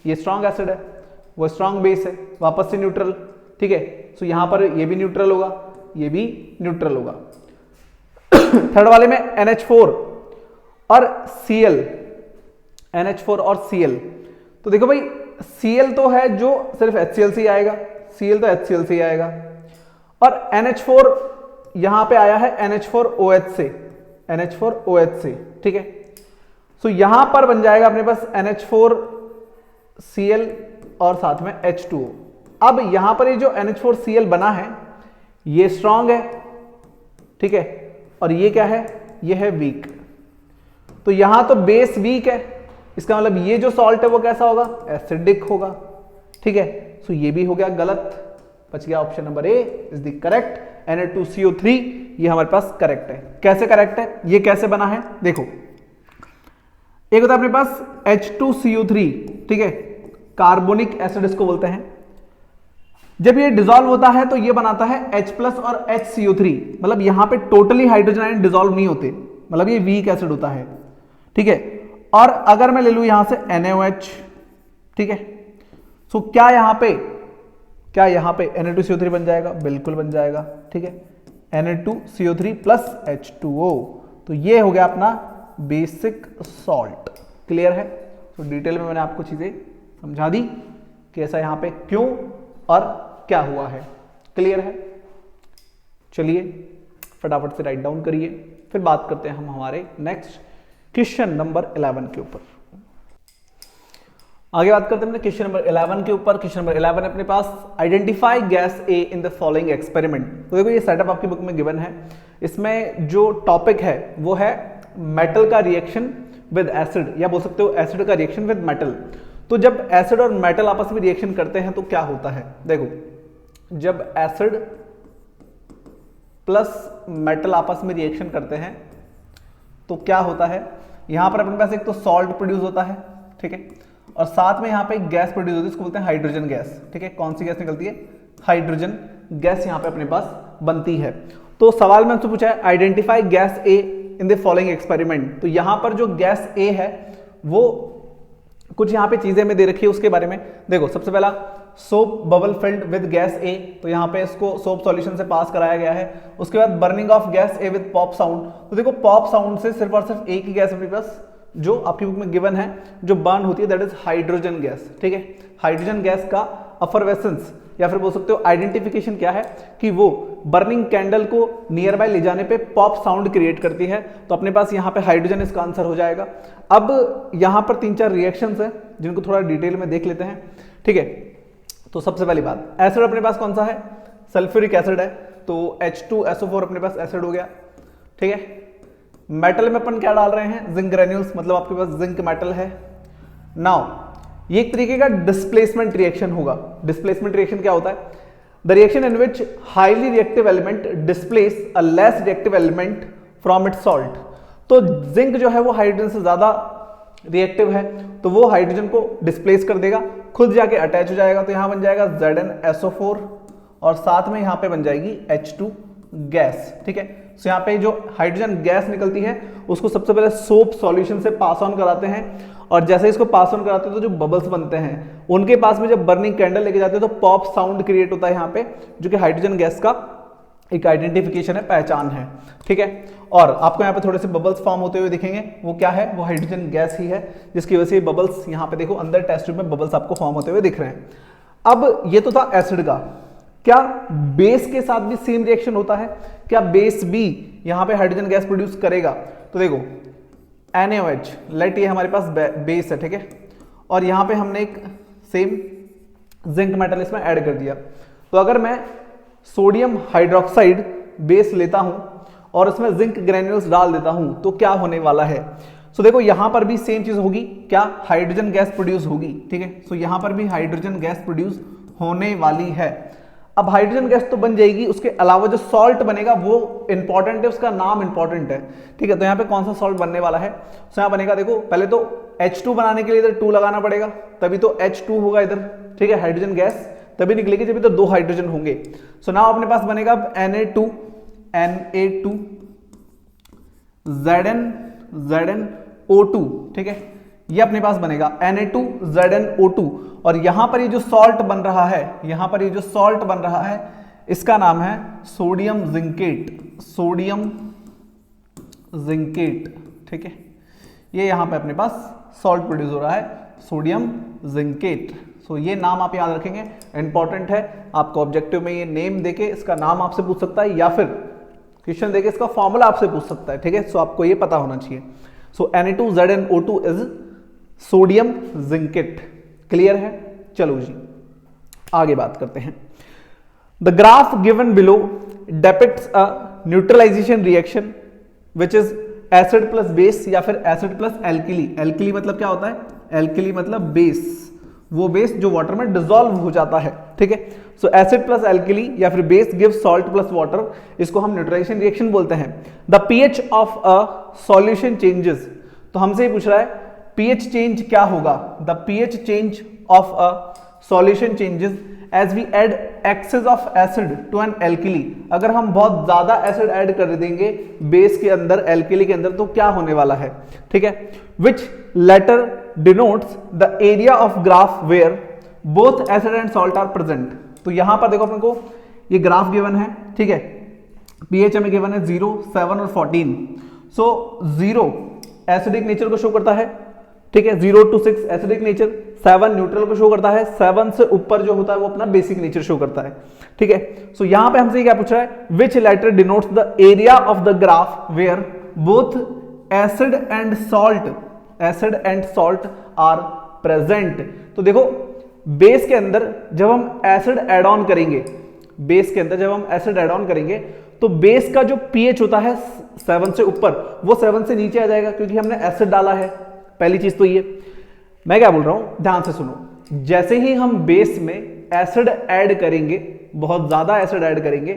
ये स्ट्रॉन्ग एसिड है, वो स्ट्रॉन्ग बेस है, वापस से न्यूट्रल, ठीक है। सो यहां पर ये भी न्यूट्रल होगा, ये भी न्यूट्रल होगा। थर्ड वाले में NH4 और Cl, NH4 और Cl, तो देखो भाई Cl तो है जो सिर्फ HCl से ही आएगा, Cl तो HCl से ही आएगा, और NH4 यहां पे आया है NH4OH से, NH4OH से, ठीक है। सो यहां पर बन जाएगा अपने पास NH4Cl और साथ में H2O। अब यहां पर ये जो NH4Cl बना है ये स्ट्रॉन्ग है, ठीक है, और ये क्या है? ये है वीक। तो यहां तो बेस वीक है, इसका मतलब ये जो सॉल्ट है वो कैसा होगा? एसिडिक होगा, ठीक है। सो ये भी हो गया गलत, बच गया option number A is the correct. Na2CO3 ये हमारे पास करेक्ट है। कैसे करेक्ट है? ये कैसे बना है देखो, एक होता है अपने पास H2CO3, ठीक है, कार्बोनिक एसिड इसको बोलते हैं। जब ये डिसॉल्व होता है तो ये बनाता है H+ और HCO3, मतलब यहां पे टोटली हाइड्रोजन आयन डिसॉल्व नहीं होते, मतलब ये वीक एसिड होता है, ठीक है। और अगर मैं ले लूं यहां से NaOH, ठीक है, सो क्या यहां पे Na2CO3 बन जाएगा? बिल्कुल बन जाएगा, ठीक है, Na2CO3 प्लस H2O। तो ये हो गया अपना बेसिक सॉल्ट। क्लियर है? तो डिटेल में मैंने आपको चीजें समझा दी कि ऐसा यहां पे क्यों और क्या हुआ है। क्लियर है? चलिए फटाफट से राइट डाउन करिए, फिर बात करते हैं हम हमारे नेक्स्ट क्वेश्चन नंबर 11 के ऊपर। आगे बात करते हैं क्वेश्चन नंबर 11 के ऊपर। क्वेश्चन नंबर 11 अपने पास, identify gas A in the following experiment. तो देखो ये सेटअप आपकी बुक में गिवन है, इसमें जो टॉपिक है वो है मेटल का रिएक्शन विद एसिड, या बोल सकते हो एसिड का रिएक्शन विद मेटल। तो जब एसिड और मेटल आपस में रिएक्शन करते हैं तो क्या होता है? देखो, जब एसिड प्लस मेटल आपस में रिएक्शन करते हैं तो क्या होता है? यहां पर अपने पास एक तो सॉल्ट प्रोड्यूस होता है, ठीक है, और साथ में यहां पे एक गैस प्रोड्यूस होती है, इसको बोलते हैं हाइड्रोजन गैस, ठीक है। कौन सी गैस निकलती है? हाइड्रोजन गैस यहां पे अपने पास बनती है। तो सवाल में हमसे पूछा है identify gas A in the following experiment. तो यहां पर जो गैस ए है वो कुछ यहां पे चीजें में दे रखी है, उसके बारे में देखो। सबसे पहला soap bubble filled with gas A, तो यहां पे इसको सोप सॉल्यूशन से पास कराया गया है। उसके बाद burning of gas A with pop sound. तो देखो पॉप साउंड से सिर्फ और सिर्फ एक ही गैस अपने पास जो आपकी बुक में गिवन है जो बर्न होती है, दैट इज हाइड्रोजन गैस, ठीक है। हाइड्रोजन गैस का अफरवेसेंस या फिर बोल सकते हो आइडेंटिफिकेशन क्या है कि वो बर्निंग कैंडल को नियर बाय ले जाने पे पॉप साउंड क्रिएट करती है। तो अपने पास यहाँ पे हाइड्रोजन इसका आंसर हो जाएगा। अब यहाँ पर 3-4 रिएक्शंस हैं जिनको थोड़ा डिटेल में देख लेते हैं, ठीक है। तो सबसे पहली बात, एसिड अपने पास कौन सा है? सल्फ्यूरिक एसिड है, तो H2SO4 अपने पास एसिड हो गया, ठीक है। मेटल में अपन क्या डाल रहे हैं? जिंक ग्रेन्यूल्स, मतलब आपके पास जिंक मेटल है। नाउ ये एक तरीके का डिस्प्लेसमेंट रिएक्शन होगा। डिस्प्लेसमेंट रिएक्शन क्या होता है? The reaction in which highly reactive element displace a less reactive element from its salt. तो जिंक जो है वो हाइड्रोजन से ज्यादा रिएक्टिव है, तो वो हाइड्रोजन को डिस्प्लेस कर देगा, खुद जाके अटैच हो जाएगा। तो यहां बन जाएगा ZnSO4 और साथ में यहां पे बन जाएगी H2 गैस, ठीक है। तो यहाँ पे जो हाइड्रोजन गैस निकलती है उसको सबसे पहले सोप सॉल्यूशन से पास ऑन कराते हैं, और जैसे इसको पास ऑन कराते हैं तो जो बबल्स बनते हैं उनके पास में जब बर्निंग कैंडल लेके जाते हैं तो पॉप साउंड क्रिएट होता है यहाँ पे, जो कि हाइड्रोजन गैस का एक आइडेंटिफिकेशन है, पहचान है, ठीक है। और आपको यहाँ पे थोड़े से बबल्स फॉर्म होते हुए दिखेंगे, वो क्या है? वो हाइड्रोजन गैस ही है, जिसकी वजह से बबल्स यहाँ पे देखो अंदर टेस्ट ट्यूब में बबल्स आपको फॉर्म होते हुए दिख रहे हैं। अब ये तो था एसिड का, क्या बेस के साथ भी सेम रिएक्शन होता है? क्या बेस भी यहां पे हाइड्रोजन गैस प्रोड्यूस करेगा? तो देखो NaOH, लेट ये हमारे पास बेस है, ठीक है, और यहां पे हमने एक सेम जिंक मेटल इसमें ऐड कर दिया। तो अगर मैं सोडियम हाइड्रोक्साइड बेस लेता हूं और उसमें जिंक ग्रेन्यूल्स डाल देता हूं तो क्या होने वाला है? सो देखो यहां पर भी सेम चीज होगी, क्या हाइड्रोजन गैस प्रोड्यूस होगी, ठीक है। सो यहां पर भी हाइड्रोजन गैस प्रोड्यूस होने वाली है। अब हाइड्रोजन गैस तो बन जाएगी, उसके अलावा जो सॉल्ट बनेगा वो इंपॉर्टेंट है, उसका नाम इंपॉर्टेंट है, ठीक है। तो यहाँ पे कौन सा सॉल्ट बनने वाला है, सो यहाँ बनेगा, देखो पहले तो H2 बनाने के लिए इधर 2 लगाना पड़ेगा, तभी तो H2 होगा इधर, ठीक है। हाइड्रोजन गैस तभी निकलेगी जब इधर 2 हाइड्रोजन होंगे। सो नाउ अपने पास बनेगा अब Na2 ZnO2, ठीक है। ये अपने पास बनेगा Na2ZnO2, और यहां पर ये जो सॉल्ट बन रहा है, यहां पर ये जो सॉल्ट बन रहा है इसका नाम है सोडियम जिंकेट, ठीक है। ये यहां पे अपने पास सॉल्ट प्रोड्यूस हो रहा है, सोडियम जिंकेट। सो ये नाम आप याद रखेंगे, इंपॉर्टेंट है। आपको ऑब्जेक्टिव में ये नेम देके इसका नाम आपसे पूछ सकता है, या फिर क्वेश्चन देके इसका फॉर्मूला आपसे पूछ सकता है, ठीक है। सो आपको ये पता होना चाहिए। सो Na2ZnO2 इज सोडियम जिंकेट, क्लियर है। चलो जी आगे बात करते हैं। The graph given below depicts a neutralisation reaction which is acid plus base या फिर एसिड प्लस एल्किली। एल्किली मतलब क्या होता है, एल्किली मतलब बेस, वो बेस जो वाटर में डिसॉल्व हो जाता है, ठीक है। सो एसिड प्लस एल्किली या फिर base give salt plus water, इसको हम न्यूट्रलाइजेशन रिएक्शन बोलते हैं। The pH of a solution changes, तो हमसे ही पूछ रहा है पीएच चेंज क्या होगा। The pH change of a solution changes as we add excess of acid to an alkali. अगर हम बहुत ज्यादा एसिड ऐड कर देंगे बेस के अंदर, एल्किली के अंदर, तो क्या होने वाला है, ठीक है। Which letter denotes the area of graph where both acid and salt are present. तो यहां पर देखो अपन को ये ग्राफ गिवन है, ठीक है। पीएच हमें गिवन है 0, 7 और 14। सो 0 एसिडिक नेचर को शो करता है, ठीक है। 0 to 6 एसिडिक नेचर, 7 न्यूट्रल को शो करता है, 7 से ऊपर जो होता है वो अपना बेसिक नेचर शो करता है, ठीक है। सो यहां पे हमसे क्या पूछ रहा है, which letter denotes the area of the graph where both acid and salt are present. तो देखो बेस के अंदर जब हम एसिड ऐड ऑन करेंगे, बेस के अंदर जब हम एसिड ऐड ऑन करेंगे तो बेस का जो पीएच होता है 7 से ऊपर, वो 7 से नीचे आ जाएगा, क्योंकि हमने एसिड डाला है। पहली चीज तो ये, मैं क्या बोल रहा हूं ध्यान से सुनो। जैसे ही हम बेस में एसिड ऐड करेंगे, बहुत ज्यादा एसिड ऐड करेंगे,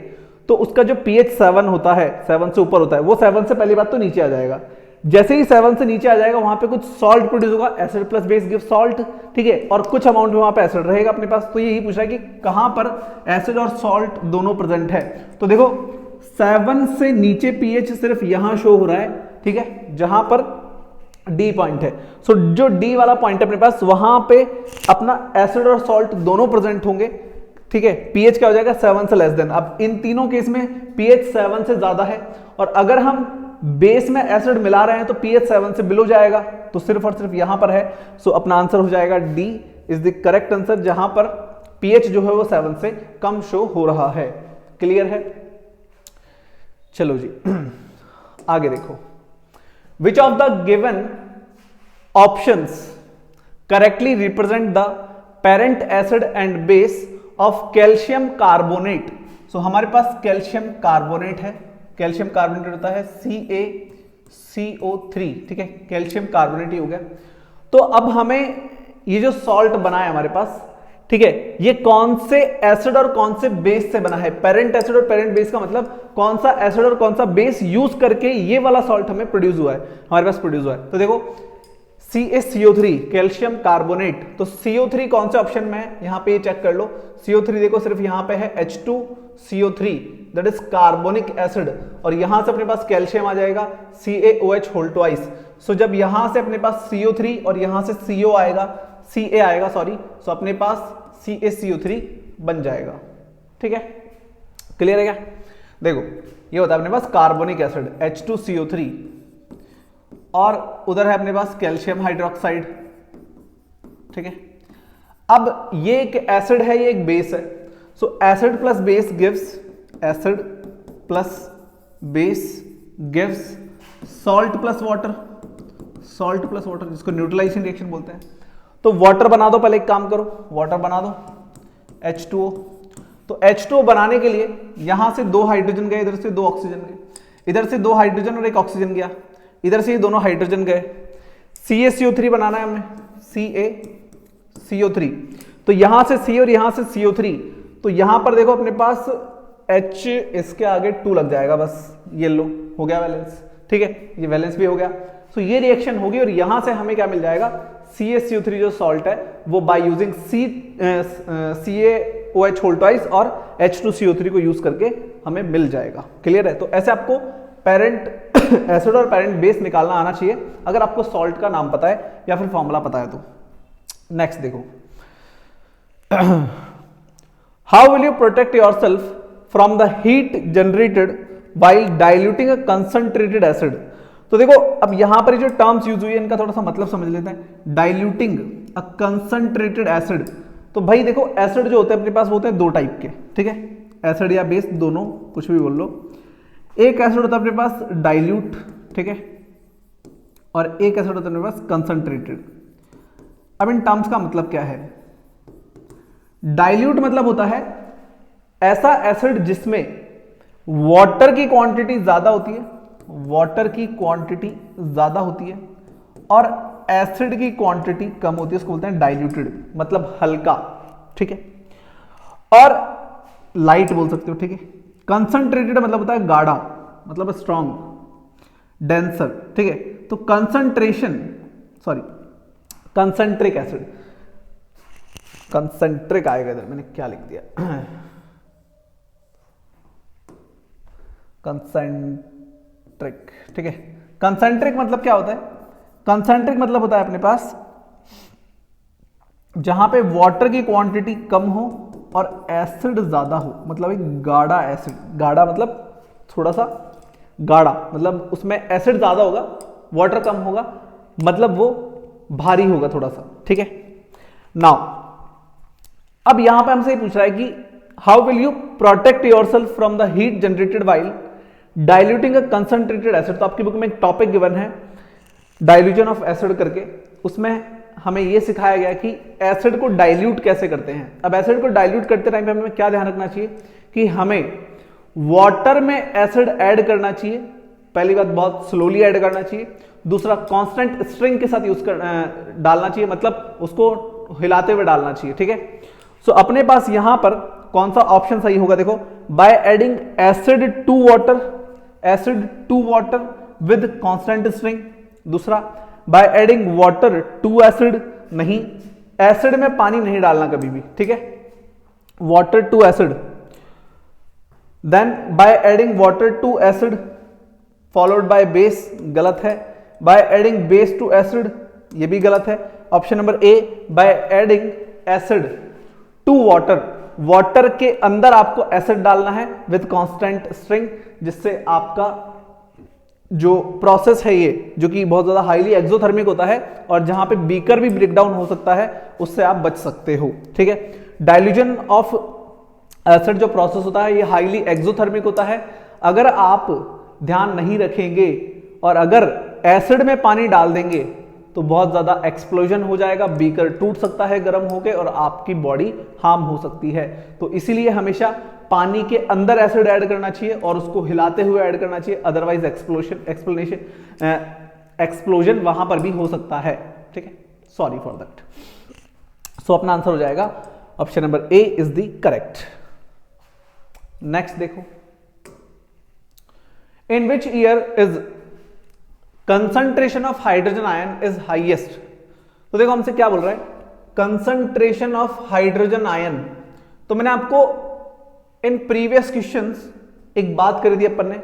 तो उसका जो पीएच 7 होता है, 7 से ऊपर होता है, वो 7 से पहली बात तो नीचे आ जाएगा। जैसे ही 7 से नीचे आ जाएगा वहां पे कुछ सॉल्ट प्रोड्यूस होगा, acid plus base give salt, ठीक है। और कुछ अमाउंट में वहां पे एसिड रहेगा अपने पास। तो यही पूछ रहा है कि कहां पर एसिड और सॉल्ट दोनों प्रेजेंट है। तो देखो 7 से नीचे पीएच सिर्फ यहां शो हो रहा है, ठीक है, जहां पर डी पॉइंट है। सो जो डी वाला पॉइंट है अपने पास, वहां पे अपना एसिड और सॉल्ट दोनों प्रेजेंट होंगे, ठीक है। पीएच क्या हो जाएगा 7 से लेस देन। अब इन तीनों केस में पीएच 7 से ज्यादा है, और अगर हम बेस में एसिड मिला रहे हैं तो पीएच 7 से बिलो जाएगा, तो सिर्फ और सिर्फ यहां पर है। सो अपना आंसर हो जाएगा D is the correct answer, जहां पर पीएच जो है वो 7 से कम शो हो रहा है। क्लियर है। चलो जी आगे देखो। Which of the given options correctly represent the parent acid and base of calcium carbonate? So हमारे पास कैल्शियम कार्बोनेट है, कैल्शियम कार्बोनेट होता है CaCO3, ठीक है, कैल्शियम कार्बोनेट ही हो गया। तो अब हमें ये जो सॉल्ट बना है हमारे पास, ठीक है, ये कौन से एसिड और कौन से बेस से बना है। पेरेंट एसिड और पेरेंट बेस का मतलब कौन सा एसिड और कौन सा बेस यूज करके ये वाला सॉल्ट हमें प्रोड्यूस हुआ है, हमारे पास प्रोड्यूस हुआ है। तो देखो CaCO3 कैल्शियम कार्बोनेट, तो CO3 कौन से ऑप्शन में है, यहां पे ये चेक कर लो। CO3 देखो सिर्फ यहां पे है H2CO3, that is carbonic acid, और यहां से अपने पास कैल्शियम आ जाएगा CaOH होल ट्वाइस। सो जब यहां से अपने पास CO3 और यहां से CO आएगा, Ca आएगा, सॉरी, सो अपने पास CaCO3 बन जाएगा, ठीक है। क्लियर है क्या। देखो ये होता है अपने पास कार्बोनिक एसिड H2CO3, और उधर है अपने पास कैल्शियम हाइड्रोक्साइड, ठीक है। अब ये एक एसिड है, ये एक बेस है। सो acid plus base gives, acid plus base gives salt plus water, salt plus water, जिसको न्यूट्रलाइजेशन रिएक्शन बोलते हैं। तो वाटर बना दो, पहले एक काम करो, वाटर बना दो H2O। तो H2O बनाने के लिए यहां से 2 हाइड्रोजन गए, इधर से 2 ऑक्सीजन गए, इधर से 2 हाइड्रोजन और 1 ऑक्सीजन गया, इधर से ये दोनों हाइड्रोजन गए, CaCO3 बनाना है हमें, CaCO3, तो यहां से C और यहां से CO3, तो यहां पर देखो अपने पास H, इसके आगे 2 लग जाएगा बस, ये लो हो गया वैलेंस, ठीक है, ये वैलेंस भी हो गया। तो ये रिएक्शन होगी और यहां से हमें क्या मिल जाएगा, CaCO3 जो सॉल्ट है वो by using CaOH whole twice और H2CO3 को यूज करके हमें मिल जाएगा। क्लियर है? तो ऐसे आपको पेरेंट एसिड और पेरेंट बेस निकालना आना चाहिए अगर आपको सॉल्ट का नाम पता है या फिर फॉर्मूला पता है तो। नेक्स्ट देखो, how will you protect yourself from the heat generated while diluting a concentrated acid. तो देखो अब यहां पर जो टर्म्स यूज हुई है इनका थोड़ा सा मतलब समझ लेते हैं। डाइल्यूटिंग अ कंसंट्रेटेड एसिड, तो भाई देखो एसिड जो होते हैं अपने पास वो होते हैं 2 टाइप के, ठीक है, एसिड या बेस दोनों कुछ भी बोल लो। एक एसिड होता है अपने पास डाइल्यूट, ठीक है, और एक एसिड होता है अपने पास कंसंट्रेटेड। अब इन टर्म्स का मतलब क्या है? डाइल्यूट मतलब होता है ऐसा एसिड जिसमें वाटर की क्वांटिटी ज्यादा होती है, वाटर की क्वांटिटी ज्यादा होती है और एसिड की क्वांटिटी कम होती है, उसको बोलते हैं डाइल्यूटेड, मतलब हल्का, ठीक है, और लाइट बोल सकते हो, ठीक है। कंसंट्रेटेड मतलब होता है गाढ़ा, मतलब स्ट्रॉन्ग, डेंसर, ठीक है। तो कंसंट्रिक एसिड, कंसंट्रिक आएगा इधर, मैंने क्या लिख दिया, कंसंट्रिक, ठीक है। कंसंट्रिक मतलब क्या होता है? कंसंट्रिक मतलब होता है अपने पास जहां पे वाटर की क्वांटिटी कम हो और एसिड ज्यादा हो, मतलब एक गाढ़ा एसिड, गाढ़ा मतलब थोड़ा सा गाढ़ा, मतलब उसमें एसिड ज्यादा होगा, वाटर कम होगा, मतलब वो भारी होगा थोड़ा सा, ठीक है। नाउ अब यहां पे हमसे पूछ रहा है कि how will you protect yourself from the heat generated while diluting a concentrated acid. तो आपकी बुक में एक टॉपिक गिवन है डाइल्यूजन ऑफ एसिड करके, उसमें हमें यह सिखाया गया कि एसिड को डाइल्यूट कैसे करते हैं। अब एसिड को डाइल्यूट करते टाइम पे हमें क्या ध्यान रखना चाहिए कि हमें वाटर में एसिड ऐड करना चाहिए, पहली बात बहुत स्लोली ऐड करना चाहिए, दूसरा कांस्टेंट स्ट्रिंग के साथ यूज कर डालना चाहिए, मतलब उसको हिलाते हुए डालना चाहिए, ठीक है। सो अपने पास यहां पर कौन सा ऑप्शन सही होगा? देखो, by adding acid to water, acid to water with constant string. दूसरा, by adding water to acid, नहीं, एसिड में पानी नहीं डालना कभी भी, ठीक है, water to acid. Then by adding water to acid followed by base, गलत है। By adding base to acid, ये भी गलत है। Option number A, by adding acid to water, water के अंदर आपको एसिड डालना है विद कांस्टेंट स्ट्रिंग, जिससे आपका जो प्रोसेस है ये, जो कि बहुत ज्यादा हाईली एक्सोथर्मिक होता है और जहां पे बीकर भी ब्रेक डाउन हो सकता है, उससे आप बच सकते हो, ठीक है। डाइल्यूजन ऑफ एसिड जो प्रोसेस होता है ये हाईली एक्सोथर्मिक होता है। अगर आप ध्यान नहीं रखेंगे और अगर एसिड में पानी डाल देंगे तो बहुत ज्यादा एक्सप्लोजन हो जाएगा, बीकर टूट सकता है गर्म होकर और आपकी बॉडी हार्म हो सकती है। तो इसीलिए हमेशा पानी के अंदर एसिड ऐड करना चाहिए और उसको हिलाते हुए ऐड करना चाहिए, अदरवाइज एक्सप्लोजन वहां पर भी हो सकता है, ठीक है। Sorry for that. सो अपना आंसर हो जाएगा option number A is the correct. Next देखो, in which year is concentration of hydrogen ion is highest. तो देखो हमसे क्या बोल रहा है, कंसंट्रेशन ऑफ हाइड्रोजन आयन। तो मैंने आपको इन प्रीवियस क्वेश्चंस एक बात कर दी अपन ने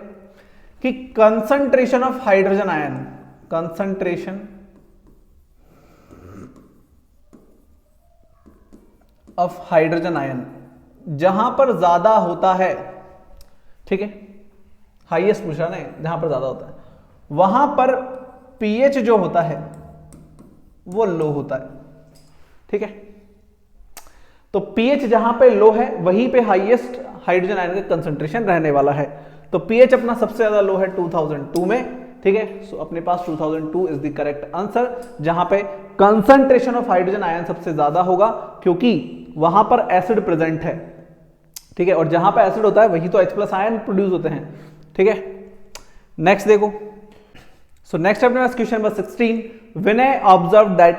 कि concentration of hydrogen ion, concentration of hydrogen ion जहां पर ज्यादा होता है, ठीक है, हाईएस्ट पूछा ना, जहां पर ज्यादा होता है वहां पर पीएच जो होता है वो लो होता है, ठीक है। तो पीएच जहां पे लो है वहीं पे हाईएस्ट हाइड्रोजन आयन का कंसंट्रेशन रहने वाला है। तो पीएच अपना सबसे ज्यादा लो है 2002 में, ठीक है। सो अपने पास 2002 इज द करेक्ट आंसर, जहां पे कंसंट्रेशन ऑफ हाइड्रोजन आयन सबसे ज्यादा होगा क्योंकि वहां पर एसिड प्रेजेंट है, ठीक है, और जहां पे एसिड होता है वही तो H+ आयन प्रोड्यूस होते हैं, ठीक है। नेक्स्ट देखो, सो नेक्स्ट अपने पास question number 16, Vinay observe that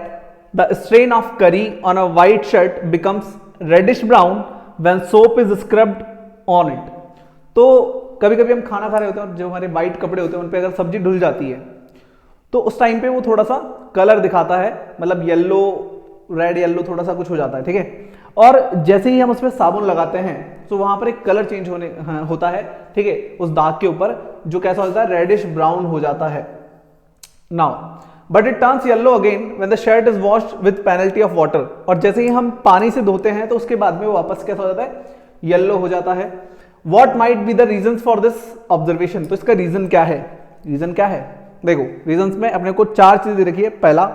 the strain of curry on a white shirt becomes reddish brown when soap is scrubbed on it. तो कभी कभी हम खाना खा रहे होते हैं और जो हमारे व्हाइट कपड़े होते हैं उन पे अगर सब्जी धुल जाती है तो उस टाइम पे वो थोड़ा सा कलर दिखाता है, मतलब येलो, रेड येलो थोड़ा सा कुछ हो जाता है, ठीक है। और जैसे ही हम उसमें साबुन लगाते हैं तो वहां पर एक कलर चेंज होता है, ठीक है, उस दाग के ऊपर, जो कैसा होता है, रेडिश ब्राउन हो जाता है। Now but it turns yellow again when the shirt is washed with penalty of water. और जैसे ही हम पानी से धोते हैं तो उसके बाद में वो वापस कैसा हो जाता है, येलो हो जाता है। What might be the reasons for this observation. तो इसका रीजन क्या है, रीजन क्या है, देखो रीजंस में अपने को 4 चीजें दे रखी है। पहला,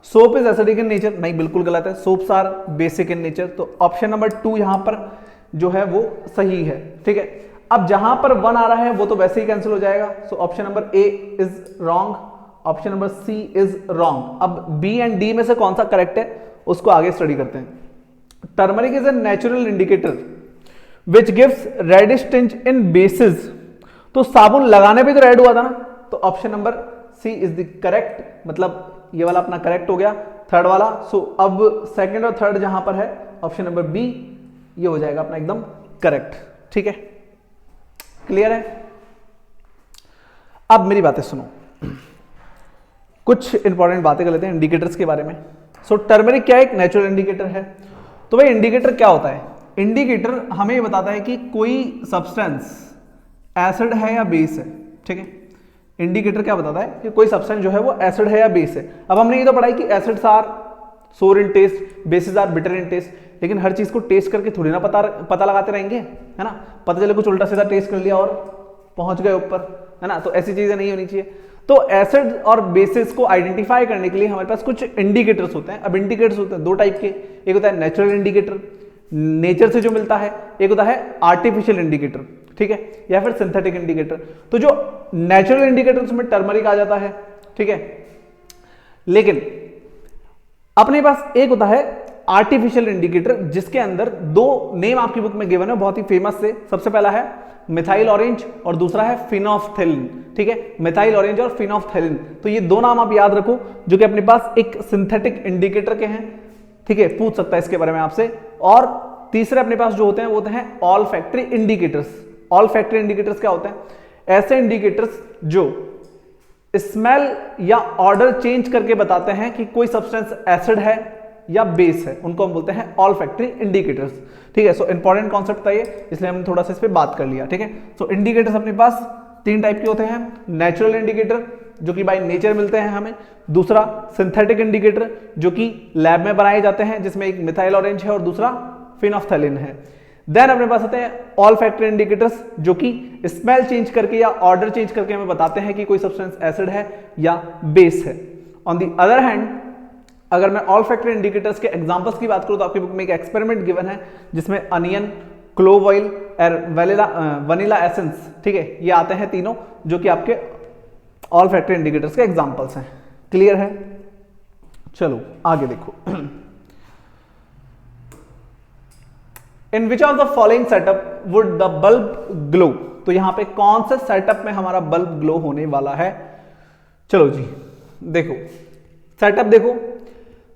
soap is acidic in nature, नहीं बिल्कुल गलत है, soaps are basic in nature. तो ऑप्शन नंबर 2 यहां पर जो है वो सही है, ठीक है। अब जहां पर 1 आ रहा है वो तो वैसे ही कैंसिल हो जाएगा, so option number A is wrong, option number C is wrong. अब बी एंड डी में से कौन सा करेक्ट है उसको आगे स्टडी करते हैं। Turmeric is a natural indicator which gives reddish tinge in bases. तो साबुन लगाने पे तो रेड हुआ था ना, तो option number C is the correct, मतलब ये वाला अपना करेक्ट हो गया, थर्ड वाला। सो अब सेकंड और थर्ड जहां पर है ऑप्शन नंबर बी, ये हो जाएगा अपना एकदम करेक्ट, ठीक है, क्लियर है। अब मेरी बातें सुनो, कुछ इंपॉर्टेंट बातें कर लेते हैं इंडिकेटर्स के बारे में। सो टर्मरिक क्या एक नेचुरल इंडिकेटर है। तो भाई इंडिकेटर क्या होता है, इंडिकेटर हमें ये बताता है कि कोई सब्सटेंस एसिड है या बेस है, ठीक है। इंडिकेटर क्या बताता है कि कोई सब्सटेंस जो है वो एसिड है या बेस है। अब हमने ये तो पढ़ा है कि acids are sour in taste, bases are bitter in taste, लेकिन हर चीज को टेस्ट करके थोड़ी ना पता लगाते रहेंगे, है ना। पता चले कुछ उल्टा सीधा टेस्ट कर लिया और पहुंच गए ऊपर, है ना, तो ऐसी चीजें नहीं होनी चाहिए। तो एसिड और बेसिस को आइडेंटिफाई करने के लिए हमारे पास कुछ इंडिकेटर्स होते हैं। अब इंडिकेटर्स होते हैं 2 टाइप के, एक होता है नेचुरल इंडिकेटर, नेचर से जो मिलता है, एक होता है आर्टिफिशियल इंडिकेटर, ठीक है, या फिर सिंथेटिक इंडिकेटर। तो जो नेचुरल इंडिकेटर उसमें टर्मरिक आ जाता है, ठीक है, लेकिन अपने पास एक होता है आर्टिफिशियल इंडिकेटर जिसके अंदर 2 नेम आपकी बुक में गिवन है, बहुत ही फेमस से। सबसे पहला है मिथाइल ऑरेंज और दूसरा है फिनोफ्थैलिन, ठीक है, मिथाइल ऑरेंज और फिनोफ्थैलिन। तो ये 2 नाम आप याद रखो जो कि अपने पास एक सिंथेटिक इंडिकेटर के हैं, ठीक है, पूछ सकता है इसके बारे में आपसे। और तीसरे अपने पास जो होते हैं वो होते हैं all factory indicators. All factory indicators क्या होते हैं, ऐसे इंडिकेटर्स जो स्मेल या ऑर्डर चेंज करके बताते हैं कि कोई सब्सटेंस एसिड है या बेस है, उनको हम बोलते हैं ऑल फैक्ट्री इंडिकेटर्स, ठीक है। सो इंपॉर्टेंट कॉन्सेप्ट था ये, इसलिए हमने थोड़ा सा इस पे बात कर लिया, ठीक है। सो इंडिकेटर्स अपने पास 3 टाइप के होते हैं, नेचुरल इंडिकेटर जो कि बाय नेचर मिलते हैं हमें, दूसरा सिंथेटिक इंडिकेटर जो कि लैब में बनाए जाते हैं जिसमें एक मिथाइल ऑरेंज है और दूसरा फिनोफ्थैलिन है। देन अपने पास आते हैं ऑल फैक्ट्री इंडिकेटर्स जो कि स्मेल चेंज करके या ऑर्डर चेंज करके हमें बताते हैं कि कोई सब्सटेंस एसिड है या बेस है। ऑन दी अदर हैंड अगर मैं ऑल फैक्ट्री इंडिकेटर्स के एग्जांपल्स की बात करूं तो आपकी बुक में एक एक्सपेरिमेंट गिवन है जिसमें अनियन, क्लोव ऑयल और वनीला एसेंस, ठीक है, ये आते हैं तीनों जो कि आपके ऑल फैक्ट्री इंडिकेटर्स के एग्जांपल्स हैं। क्लियर है, चलो आगे देखो। In which of the following setup would the bulb glow. तो यहां पे कौन से सेटअप में हमारा बल्ब ग्लो होने वाला है, चलो जी देखो सेटअप देखो।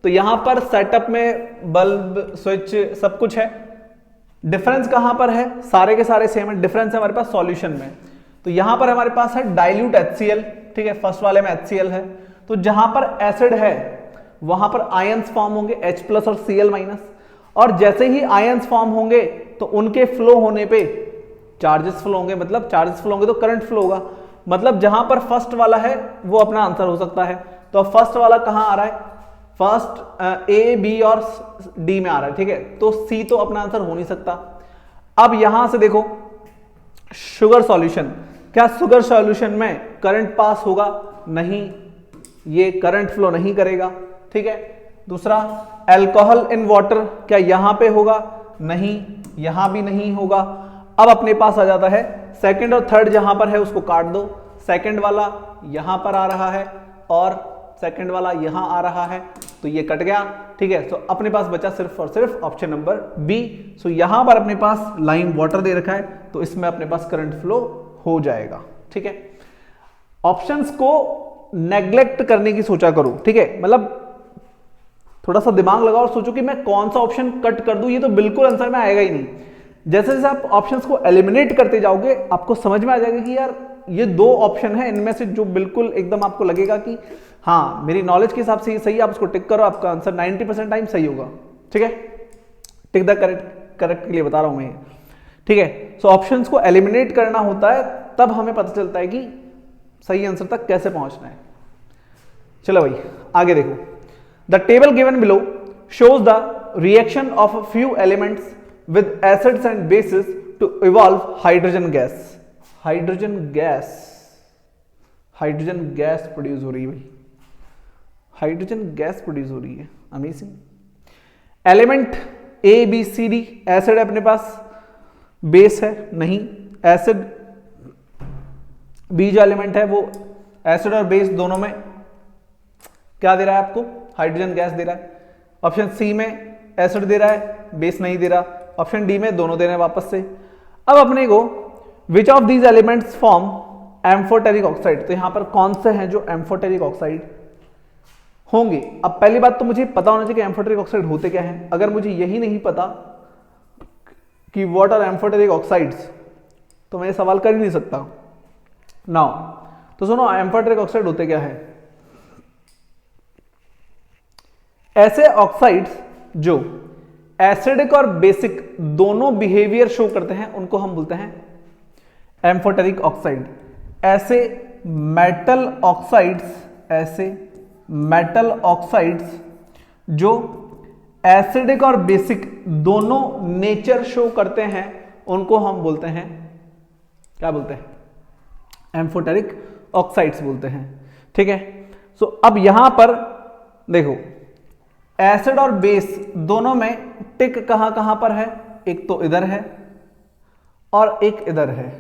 तो यहां पर सेटअप में बल्ब, स्विच सब कुछ है। डिफरेंस कहां पर है, सारे के सारे सेम है, डिफरेंस है हमारे पास सॉल्यूशन में। तो यहां पर हमारे पास है डाइल्यूट HCl, ठीक है, फर्स्ट वाले में HCl है। तो जहां पर एसिड है वहां पर आयंस फॉर्म होंगे H+ और Cl-, और जैसे ही आयंस फॉर्म होंगे तो उनके फ्लो होने पे चार्जेस फ्लो होंगे, मतलब चार्जेस फ्लो होंगे तो करंट फ्लो होगा। मतलब जहां पर फर्स्ट वाला है वो अपना आंसर हो सकता है। तो फर्स्ट वाला कहां आ रहा है, फर्स्ट A, B और D में आ रहा है, ठीक है, तो C तो अपना आंसर हो नहीं सकता। अब यहां से देखो शुगर सॉल्यूशन, क्या शुगर सॉल्यूशन में करंट पास होगा, नहीं, ये करंट फ्लो नहीं करेगा, ठीक है। दूसरा अल्कोहल इन वाटर, क्या यहां पे होगा, नहीं, यहां भी नहीं होगा। अब अपने पास आ जाता है सेकंड और थर्ड, जहां पर है उसको काट दो, सेकंड वाला यहां पर आ रहा है और सेकंड वाला यहां आ रहा है, तो ये कट गया, ठीक है। तो अपने पास बचा सिर्फ और सिर्फ ऑप्शन नंबर बी। सो यहां पर अपने पास लाइम वाटर दे रखा है तो इसमें अपने पास करंट फ्लो हो जाएगा, ठीक है। ऑप्शंस को नेग्लेक्ट करने की सोचा करो, ठीक है, मतलब थोड़ा सा दिमाग लगाओ और सोचो कि मैं कौन सा ऑप्शन कट कर दूं, ये तो बिल्कुल आंसर में आएगा ही नहीं। जैसे जैसे आप ऑप्शंस को एलिमिनेट करते जाओगे आपको समझ में आ जाएगा कि यार ये दो ऑप्शन है इनमें से जो बिल्कुल एकदम आपको लगेगा कि हाँ मेरी नॉलेज के हिसाब से ये सही है, आप उसको टिक करो, आपका आंसर 90% टाइम सही होगा, ठीक है। टिक द करेक्ट के लिए बता रहा हूं मैं ये, ठीक है। सो ऑप्शंस को एलिमिनेट करना होता है, तब हमें पता चलता है कि सही आंसर तक कैसे पहुंचना है। चलो भाई आगे देखो, the table given below shows the reaction of few elements with acids and bases to evolve hydrogen gas. Hydrogen gas produce हो रही है भाई, हाइड्रोजन गैस प्रोड्यूस हो रही है, amazing. Element A B C D, acid अपने पास, base है नहीं, एसिड बी जो एलिमेंट है वो एसिड और बेस दोनों में क्या दे रहा है आपको, हाइड्रोजन गैस दे रहा है। ऑप्शन सी में एसिड दे रहा है, बेस नहीं दे रहा। ऑप्शन डी में दोनों दे रहे हैं वापस से। अब अपने को which of these elements form amphoteric oxide, तो यहां पर कौन से हैं जो एम्फोटेरिक ऑक्साइड होंगे। अब पहली बात तो मुझे पता होना चाहिए कि एम्फोटेरिक ऑक्साइड होते क्या हैं। अगर मुझे यही नहीं पता कि व्हाट आर एम्फोटेरिक ऑक्साइड्स तो मैं ये सवाल कर ही नहीं सकता। नाउ तो सुनो, एम्फोटेरिक ऑक्साइड होते क्या है। ऐसे ऑक्साइड्स जो एसिडिक और बेसिक दोनों बिहेवियर शो करते हैं उनको हम बोलते हैं एम्फोटेरिक ऑक्साइड। ऐसे मेटल ऑक्साइड्स जो एसिडिक और बेसिक दोनों नेचर शो करते हैं उनको हम बोलते हैं, क्या बोलते हैं, एम्फोटेरिक ऑक्साइड्स बोलते हैं, ठीक है। सो अब यहां पर देखो, एसिड और बेस दोनों में टिक कहां कहां पर है, एक तो इधर है और एक इधर है,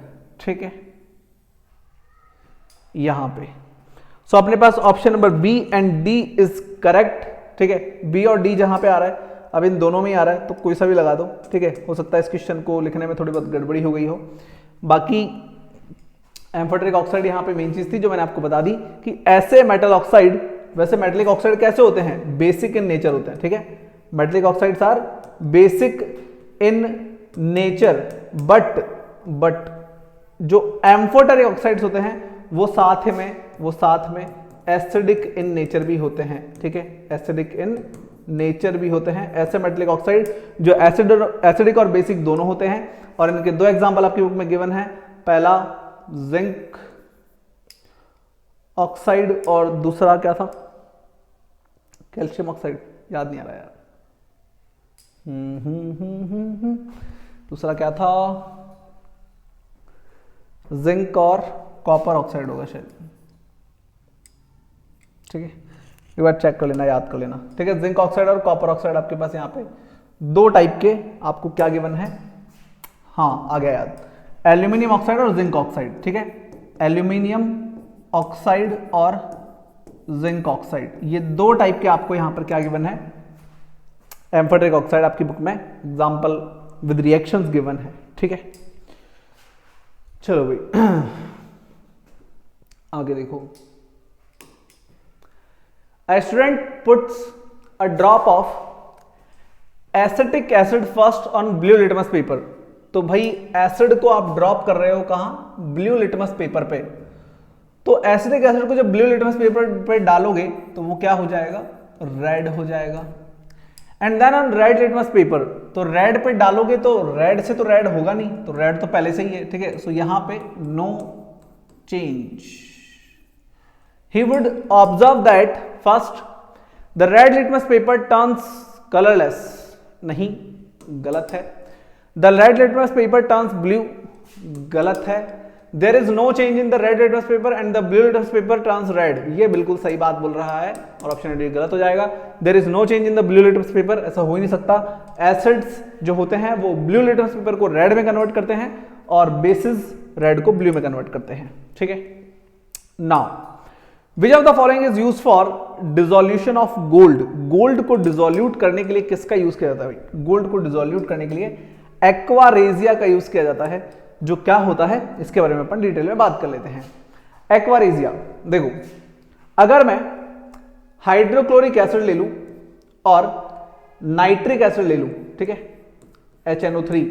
ठीक है, यहां पे। सो अपने पास option number B and D is correct, ठीक है। बी और डी जहां पे आ रहा है, अब इन दोनों में ही आ रहा है तो कोई सा भी लगा दो, ठीक है। हो सकता है इस क्वेश्चन को लिखने में थोड़ी बहुत गड़बड़ी हो गई हो। बाकी एम्फोटेरिक ऑक्साइड यहां पे मेन चीज थी जो मैंने आपको बता दी कि ऐसे मेटल ऑक्साइड, वैसे मेटलिक ऑक्साइड कैसे होते हैं, बेसिक इन नेचर होते हैं, ठीक है। Metallic oxides are basic in nature, but जो एम्फोटेरिक ऑक्साइड्स होते हैं वो साथ में एसिडिक इन नेचर भी होते हैं, ठीक है, एसिडिक इन नेचर भी होते हैं। ऐसे मेटलिक ऑक्साइड जो एसिडिक और बेसिक दोनों होते हैं, और इनके दो एग्जांपल आपकी बुक में गिवन है। पहला जिंक ऑक्साइड और दूसरा क्या था, कैल्शियम ऑक्साइड, याद नहीं आ रहा यार। दूसरा क्या था, जिंक और कॉपर ऑक्साइड होगा शायद, ठीक है। एक बार चेक कर लेना, याद कर लेना, ठीक है। जिंक ऑक्साइड और कॉपर ऑक्साइड आपके पास यहाँ पे दो टाइप के आपको क्या गिवन है, हाँ आ गया याद, एल्यूमिनियम ऑक्साइड और जिंक ऑक्साइड, ठीक है। एल्यूमिनियम ऑक्साइड और जिंक ऑक्साइड, ये दो टाइप के आपको यहां पर क्या गिवन है, एम्फोटेरिक ऑक्साइड आपकी बुक में एग्जांपल विद रिएक्शंस गिवन है, ठीक है। चलो भाई आगे देखो, A student puts a drop of acetic acid first on blue litmus paper। तो भाई एसिड को आप ड्रॉप कर रहे हो कहां, ब्लू लिटमस पेपर पे। तो एसिडिक एसिड को जब ब्लू लिटमस पेपर पे डालोगे तो वो क्या हो जाएगा, रेड हो जाएगा। And then on red litmus paper, तो रेड पे डालोगे तो रेड से तो रेड होगा नहीं, तो रेड तो पहले से ही है, ठीक है। सो यहां पे no change. He would observe that first the red litmus paper turns colorless। नहीं, गलत है। The red litmus paper turns blue, गलत है। There is no change in the red litmus paper and the blue litmus paper turns red, ये बिल्कुल सही बात बोल रहा है, और ऑप्शन डी गलत हो जाएगा। There is no change in the blue litmus paper, ऐसा हो ही नहीं सकता। एसिड्स जो होते हैं वो ब्लू लिटमस पेपर को रेड में कन्वर्ट करते हैं और बेसिस रेड को ब्लू में कन्वर्ट करते हैं, ठीक है। Now which of the following is use for dissolution of gold. Gold को डिसोल्यूट करने के लिए किसका यूज किया जाता है भाई, गोल्ड को डिसोल्यूट करने के लिए एक्वारेजिया का यूज किया जाता है। जो क्या होता है इसके बारे में अपन डिटेल में बात कर लेते हैं। एक्वारेजिया देखो, अगर मैं हाइड्रोक्लोरिक एसिड ले लूं और नाइट्रिक एसिड ले लूं, ठीक है, HNO3,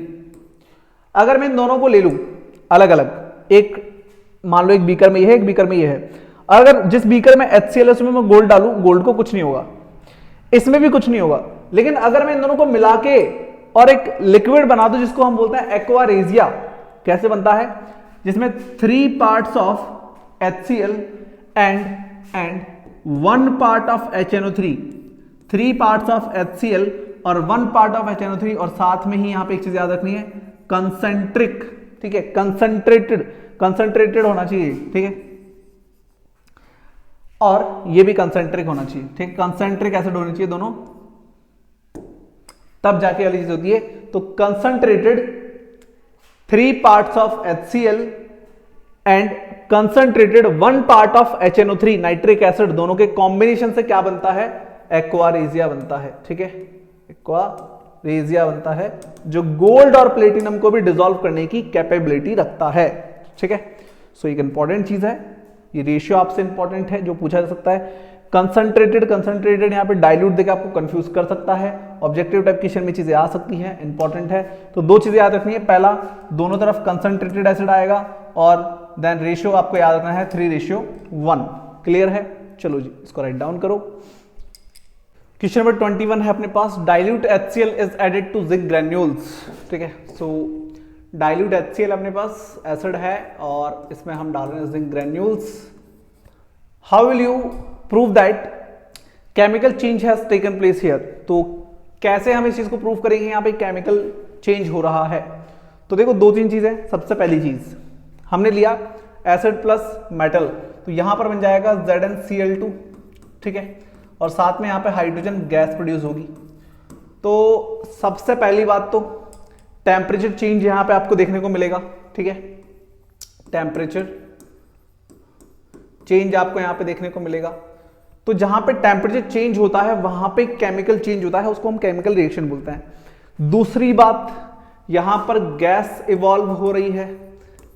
अगर मैं इन दोनों को ले लूं अलग अलग, एक मान लो एक बीकर में ये है, एक बीकर में ये है, अगर जिस बीकर में HCl है उसमें मैं गोल्ड डालूं, गोल्ड को कुछ नहीं होगा, इसमें भी कुछ नहीं होगा। लेकिन अगर मैं इन दोनों को मिला के और एक लिक्विड बना दूं जिसको हम बोलते हैं एक्वारेजिया, कैसे बनता है, जिसमें 3 parts of HCl and 1 part of HNO3, 3 parts of HCl और 1 पार्ट ऑफ HNO3, और साथ में ही यहां पे एक चीज याद रखनी है, कंसेंट्रिक, ठीक है, कंसंट्रेटेड होना चाहिए, ठीक है, और ये भी कंसेंट्रिक होना चाहिए, ठीक है, कंसेंट्रिक एसिड होनी चाहिए दोनों, तब जाके वाली चीज होती है। तो concentrated 3 parts of HCl and concentrated 1 part of HNO3 nitric acid, दोनों के कॉम्बिनेशन से क्या बनता है, एक्वारेजिया बनता है, ठीक है, एक्वारेजिया बनता है, जो गोल्ड और प्लेटिनम को भी डिसॉल्व करने की कैपेबिलिटी रखता है, ठीक है। सो एक इंपॉर्टेंट चीज है, ये रेशियो आपसे इंपॉर्टेंट है जो पूछा जा सकता है। कंसंट्रेटेड यहां पे डाइल्यूट देकर आपको कंफ्यूज कर सकता है, ऑब्जेक्टिव टाइप क्वेश्चन में चीजें आ सकती हैं, इंपॉर्टेंट है। तो 2 चीजें याद रखनी है, पहला दोनों तरफ कंसंट्रेटेड एसिड आएगा, और देन रेशियो आपको याद रखना है 3:1। क्लियर है, चलो जी इसको राइट डाउन करो। क्वेश्चन नंबर 21 है अपने पास, dilute HCl is added to zinc granules, ठीक है। सो डाइल्यूट HCl अपने पास एसिड है और इसमें हम डाल रहे हैं zinc granules. How will you prove that chemical change has taken place here, तो कैसे हम इस चीज को प्रूव करेंगे यहाँ पे केमिकल चेंज हो रहा है। तो देखो 2-3 चीजें, सबसे पहली चीज हमने लिया एसिड प्लस मेटल, तो यहां पर बन जाएगा ZnCl2, ठीक है, और साथ में यहां पे हाइड्रोजन गैस प्रोड्यूस होगी। तो सबसे पहली बात तो टेम्परेचर चेंज यहां पे आपको देखने को मिलेगा, ठीक है, टेम्परेचर चेंज आपको यहां पे देखने को मिलेगा। तो जहां पे टेम्परेचर चेंज होता है वहां पे केमिकल चेंज होता है, उसको हम केमिकल रिएक्शन बोलते हैं। दूसरी बात, यहां पर गैस इवॉल्व हो रही है,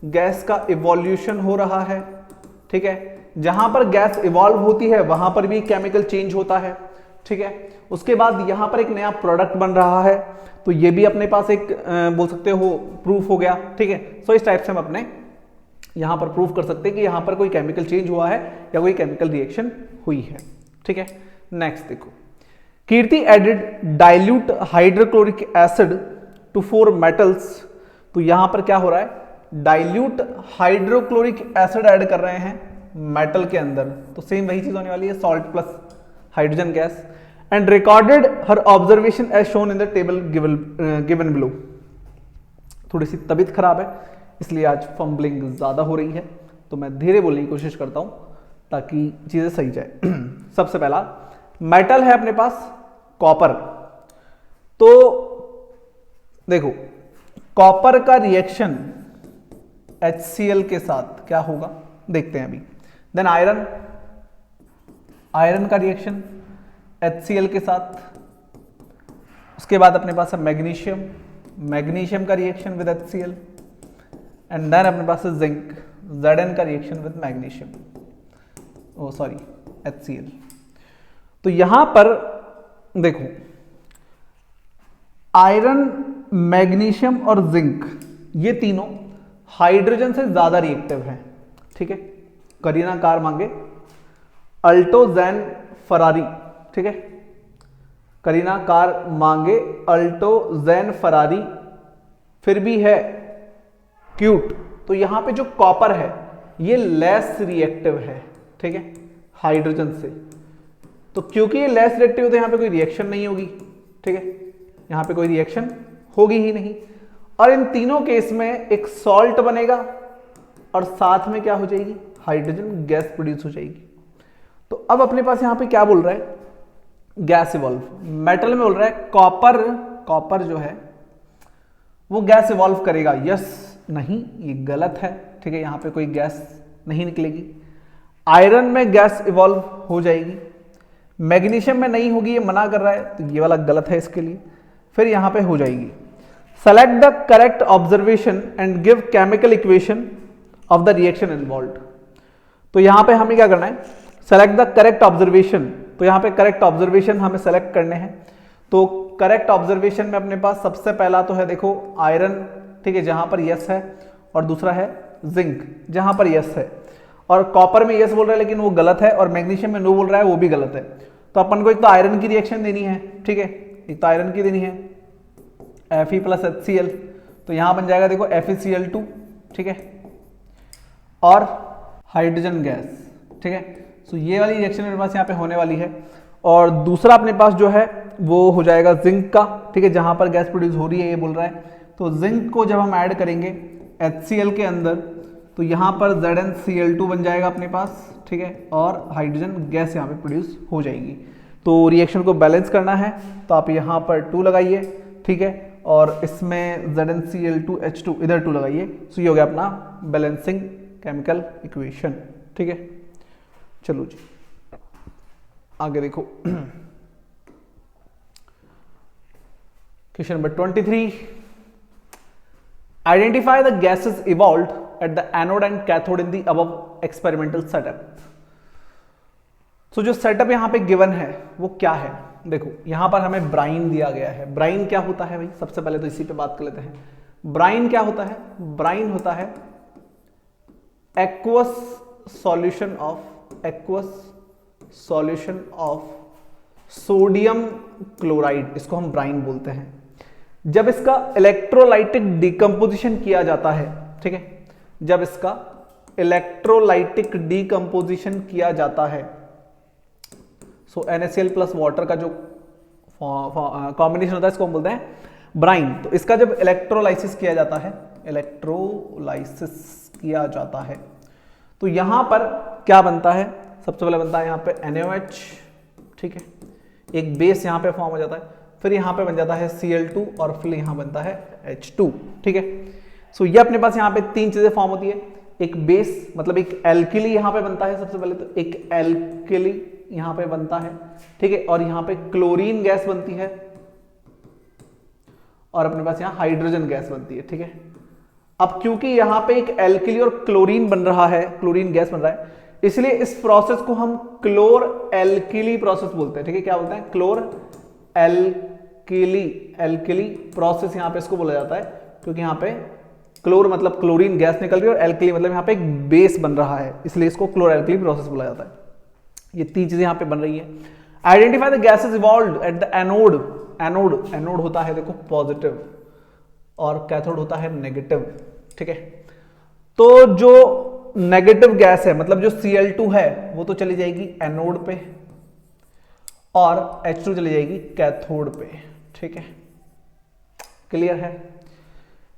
गैस का इवोल्यूशन हो रहा है, ठीक है, जहां पर गैस इवॉल्व होती है वहां पर भी केमिकल चेंज होता है, ठीक है। उसके बाद यहां पर एक नया प्रोडक्ट बन रहा है, तो ये भी अपने पास एक बोल सकते हो प्रूफ हो गया, ठीक है। सो इस टाइप से हम अपने यहां पर प्रूफ कर सकते हैं कि यहां पर कोई केमिकल चेंज हुआ है या कोई केमिकल रिएक्शन हुई है, ठीक है। नेक्स्ट देखो, Kirti added dilute hydrochloric acid to 4 metals, तो यहां पर क्या हो रहा है, डाइल्यूट हाइड्रोक्लोरिक एसिड ऐड कर रहे हैं मेटल के अंदर, तो सेम वही चीज होने वाली है, salt plus hydrogen gas, and recorded हर observation as shown in the table given below. थोड़ी सी तबीयत खराब है इसलिए आज फंबलिंग ज्यादा हो रही है, तो मैं धीरे बोलने की कोशिश करता हूं ताकि चीजें सही जाए। सबसे पहला मेटल है अपने पास कॉपर, तो देखो कॉपर का रिएक्शन HCl के साथ क्या होगा देखते हैं अभी। देन आयरन, आयरन का रिएक्शन HCl के साथ, उसके बाद अपने पास है मैग्नीशियम, मैग्नीशियम का reaction with HCl, and then अपने पास है जिंक, Zn का reaction with magnesium, oh sorry HCl। तो यहां पर देखो आयरन, मैग्नीशियम और जिंक ये तीनों हाइड्रोजन से ज्यादा रिएक्टिव है, ठीक है। करीना कार मांगे अल्टो जैन फरारी, ठीक है, करीना कार मांगे अल्टो जैन फरारी, फिर भी है क्यूट। तो यहां पे जो कॉपर है ये लेस रिएक्टिव है, ठीक है, हाइड्रोजन से। तो क्योंकि ये लेस रिएक्टिव है तो यहां पे कोई रिएक्शन नहीं होगी, ठीक है, यहां पे कोई रिएक्शन होगी ही नहीं। और इन तीनों केस में एक सॉल्ट बनेगा और साथ में क्या हो जाएगी, हाइड्रोजन गैस प्रोड्यूस हो जाएगी। तो अब अपने पास यहां पे क्या बोल रहा है, गैस इवॉल्व। मेटल में बोल रहा है कॉपर जो है वो गैस इवॉल्व करेगा, यस नहीं ये गलत है, ठीक है, यहां पे कोई गैस नहीं निकलेगी। आयरन में गैस इवॉल्व हो जाएगी, मैग्नीशियम में नहीं होगी, ये मना कर रहा है, तो ये वाला गलत है इसके लिए। फिर यहां पे हो जाएगी। Select the correct observation and give chemical equation of the reaction involved. तो यहां पे हमें क्या करना है, सेलेक्ट द करेक्ट ऑब्जर्वेशन, तो यहाँ पे करेक्ट ऑब्जर्वेशन हमें सेलेक्ट करने हैं। तो करेक्ट ऑब्जर्वेशन में अपने पास सबसे पहला तो है देखो आयरन, ठीक है, जहां पर यस है, और दूसरा है जिंक जहां पर यस है, और कॉपर में यस बोल रहा है लेकिन वो गलत है, और मैग्नीशियम में नो बोल रहा है वो भी गलत है। तो अपन को एक तो आयरन की रिएक्शन देनी है, ठीक है, एक तो आयरन की देनी है Fe प्लस HCl, तो यहां बन जाएगा देखो FeCl2, ठीक है, और हाइड्रोजन गैस, ठीक है। तो ये वाली रिएक्शन मेरे पास यहाँ पे होने वाली है। और दूसरा अपने पास जो है वो हो जाएगा जिंक का, ठीक है, जहां पर गैस प्रोड्यूस हो रही है ये बोल रहा है। तो जिंक को जब हम ऐड करेंगे HCl के अंदर तो यहाँ पर ZnCl2 बन जाएगा अपने पास, ठीक है, और हाइड्रोजन गैस यहाँ पे प्रोड्यूस हो जाएगी। तो रिएक्शन को बैलेंस करना है तो आप यहाँ पर 2 लगाइए, ठीक है, और इसमें ZnCl2H2 इधर 2 लगाइए। तो ये हो गया अपना बैलेंसिंग केमिकल इक्वेशन, ठीक है। चलो जी आगे देखो question number 23, identify the gases evolved at the anode and cathode in the above experimental setup. तो जो सेटअप यहां पे गिवन है वो क्या है, देखो यहां पर हमें ब्राइन दिया गया है। ब्राइन क्या होता है भाई, सबसे पहले तो इसी पे बात कर लेते हैं। ब्राइन क्या होता है, ब्राइन होता है aqueous solution of sodium chloride, इसको हम ब्राइन बोलते हैं। जब इसका इलेक्ट्रोलाइटिक डिकम्पोजिशन किया जाता है, ठीक है, जब इसका इलेक्ट्रोलाइटिक डिकम्पोजिशन किया जाता है, सो NaCl प्लस वाटर का जो कॉम्बिनेशन होता है इसको हम बोलते हैं ब्राइन। तो इसका जब इलेक्ट्रोलाइसिस किया जाता है, तो यहां पर क्या बनता है, सबसे पहले बनता है यहाँ पे NaOH, ठीक है, एक बेस यहाँ पे फॉर्म हो जाता है, फिर यहाँ पे बन जाता है Cl2 और फिर यहाँ बनता है H2, ठीक है। सो ये अपने पास यहाँ पे 3 चीजें फॉर्म होती है, एक बेस मतलब एक एल्किली यहाँ पे बनता है, सबसे पहले तो एक एल्किली यहाँ पे बनता है, ठीक है, और यहाँ पे क्लोरीन गैस बनती है, और अपने पास यहाँ हाइड्रोजन गैस बनती है, ठीक है। अब क्योंकि यहाँ पे एक एल्किली और क्लोरीन बन रहा है, क्लोरीन गैस बन रहा है, इसलिए इस प्रोसेस को हम क्लोर एल्किली प्रोसेस बोलते हैं, ठीक है। क्या बोलते हैं, क्लोर एल्किली प्रोसेस यहाँ पे इसको बोला जाता है, क्योंकि यहाँ पे क्लोर मतलब क्लोरीन गैस निकल रही है और एल्किली मतलब यहाँ पे एक बेस बन रहा है, इसलिए इसको क्लोर एल्किली प्रोसेस बोला जाता है। ये 3 चीजें यहाँ पे बन रही है। Identify the gases evolved at the anode होता है देखो पॉजिटिव और कैथोड होता है नेगेटिव, ठीक है। तो जो नेगेटिव गैस है मतलब जो Cl2 है वो तो चली जाएगी एनोड पे और H2 चली जाएगी कैथोड पे, ठीक है, क्लियर है।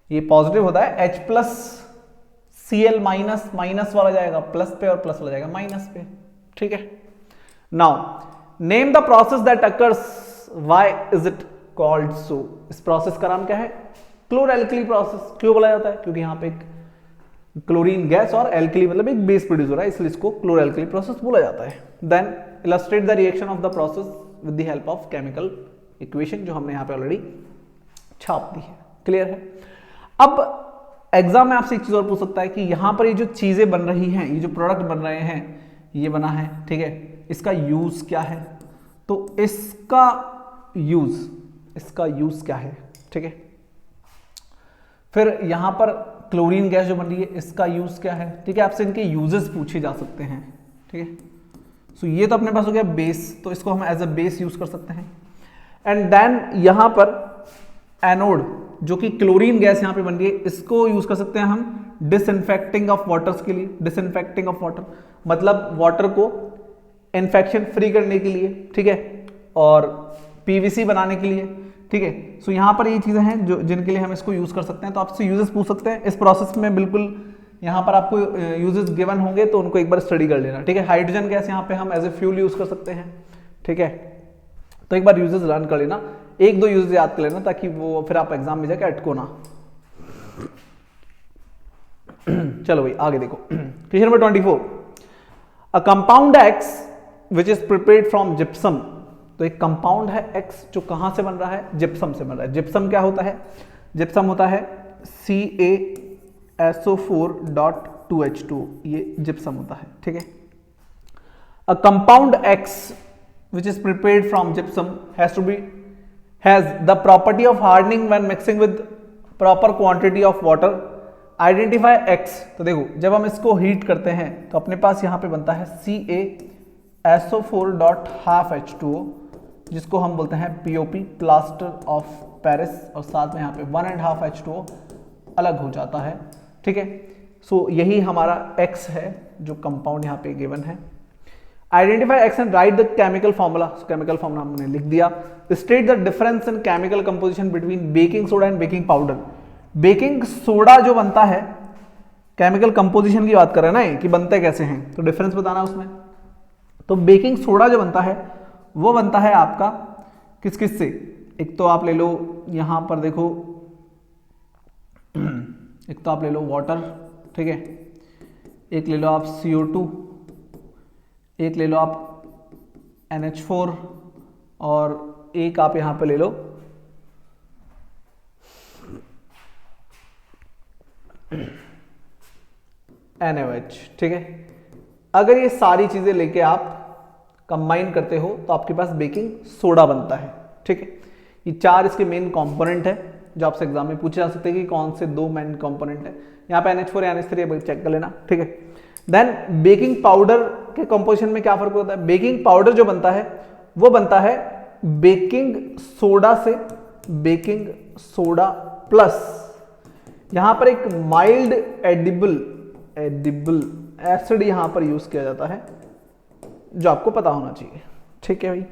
ये पॉजिटिव होता है, H plus Cl minus, minus वाला जाएगा प्लस पे और प्लस वाला जाएगा माइनस पे, ठीक है। Now name the process that occurs, why is it called सो। इस प्रोसेस का नाम क्या है, क्लोर एल्किली प्रोसेस। क्यों बोला जाता है, क्योंकि यहां पे एक क्लोरीन गैस और एल्किली मतलब एक बेस प्रोड्यूस हो रहा है, इसलिए इसको क्लोर एल्किली प्रोसेस बोला जाता है। Then illustrate the reaction of the process with the help of chemical equation, जो हमने यहां पे ऑलरेडी छाप दी है, क्लियर है। अब एग्जाम में आपसे एक चीज और पूछ सकता है कि यहां पर ये जो चीजें बन रही हैं, ये जो प्रोडक्ट बन रहे हैं, ये बना है, ठीक है, इसका यूज क्या है। तो इसका यूज क्या है, ठीक है। फिर यहां पर क्लोरीन गैस जो बन रही है इसका यूज क्या है, ठीक है, आपसे इनके यूजेस पूछे जा सकते हैं, ठीक है। सो ये तो अपने पास हो गया बेस, तो इसको हम एज अ बेस यूज कर सकते हैं। एंड देन यहां पर एनोड जो कि क्लोरीन गैस यहां पे बन रही है, इसको यूज कर सकते हैं हम डिसइंफेक्टिंग ऑफ वाटर्स के लिए। डिसइंफेक्टिंग ऑफ वाटर मतलब वाटर को इन्फेक्शन फ्री करने के लिए, ठीक है, और पीवीसी बनाने के लिए, ठीक है। सो यहां पर ये चीजें हैं जो जिनके लिए हम इसको यूज कर सकते हैं। तो आपसे यूजेस पूछ सकते हैं इस प्रोसेस में, बिल्कुल यहां पर आपको यूजेस गिवन होंगे तो उनको एक बार स्टडी कर लेना, ठीक है। हाइड्रोजन गैस यहां पे हम एज ए फ्यूल यूज कर सकते हैं, ठीक है। तो एक बार यूजेस लर्न कर लेना, 1-2 यूजेस याद कर लेना ताकि वो फिर आप एग्जाम में जाके अटको ना। चलो भाई आगे देखो, question number 24, a compound X which is prepared from gypsum. तो एक कंपाउंड है X जो कहां से बन रहा है, जिप्सम से बन रहा है। जिप्सम क्या होता है, जिप्सम होता है CaSO4.2H2, ये जिप्सम होता है, ठीक है। A compound X which is prepared from gypsum has the property of hardening when mixing with proper quantity of water. Identify X. तो देखो जब हम इसको हीट करते हैं तो अपने पास यहाँ पे बनता है CaSO4.12H2O जिसको हम बोलते हैं POP, प्लास्टर ऑफ पेरिस, और साथ में यहाँ पे 1.5 H2O अलग हो जाता है। ठीक है, सो यही हमारा X है जो कंपाउंड यहाँ पे गिवन है। Identify X and right the chemical formula. Chemical formula हमने लिख दिया। State the difference in chemical composition between baking soda and baking powder. Baking soda जो बनता है, केमिकल कंपोजिशन की बात कर रहे हैं ना कि बनते कैसे हैं, तो डिफरेंस बताना उसमें। तो बेकिंग सोडा जो बनता है वो बनता है आपका किस किस से। एक तो आप ले लो यहां पर देखो, एक तो आप ले लो वाटर, ठीक है, एक ले लो आप CO2, एक ले लो आप NH4, और एक आप यहां पे ले लो NaOH। ठीक है, अगर ये सारी चीजें लेके आप कंबाइन करते हो तो आपके पास बेकिंग सोडा बनता है। ठीक है, ये चार इसके मेन कंपोनेंट है जो आपसे एग्जाम में पूछे जा सकते हैं कि कौन से दो मेन कंपोनेंट है। यहाँ पे NH4 या NH3 चेक कर लेना। ठीक है, देन बेकिंग पाउडर के कंपोजिशन में क्या फर्क होता है। बेकिंग पाउडर जो बनता है वो बनता है बेकिंग सोडा से, बेकिंग सोडा प्लस यहां पर एक माइल्ड एडिबल एसिड यहां पर यूज किया जाता है जो आपको पता होना चाहिए। ठीक है भाई,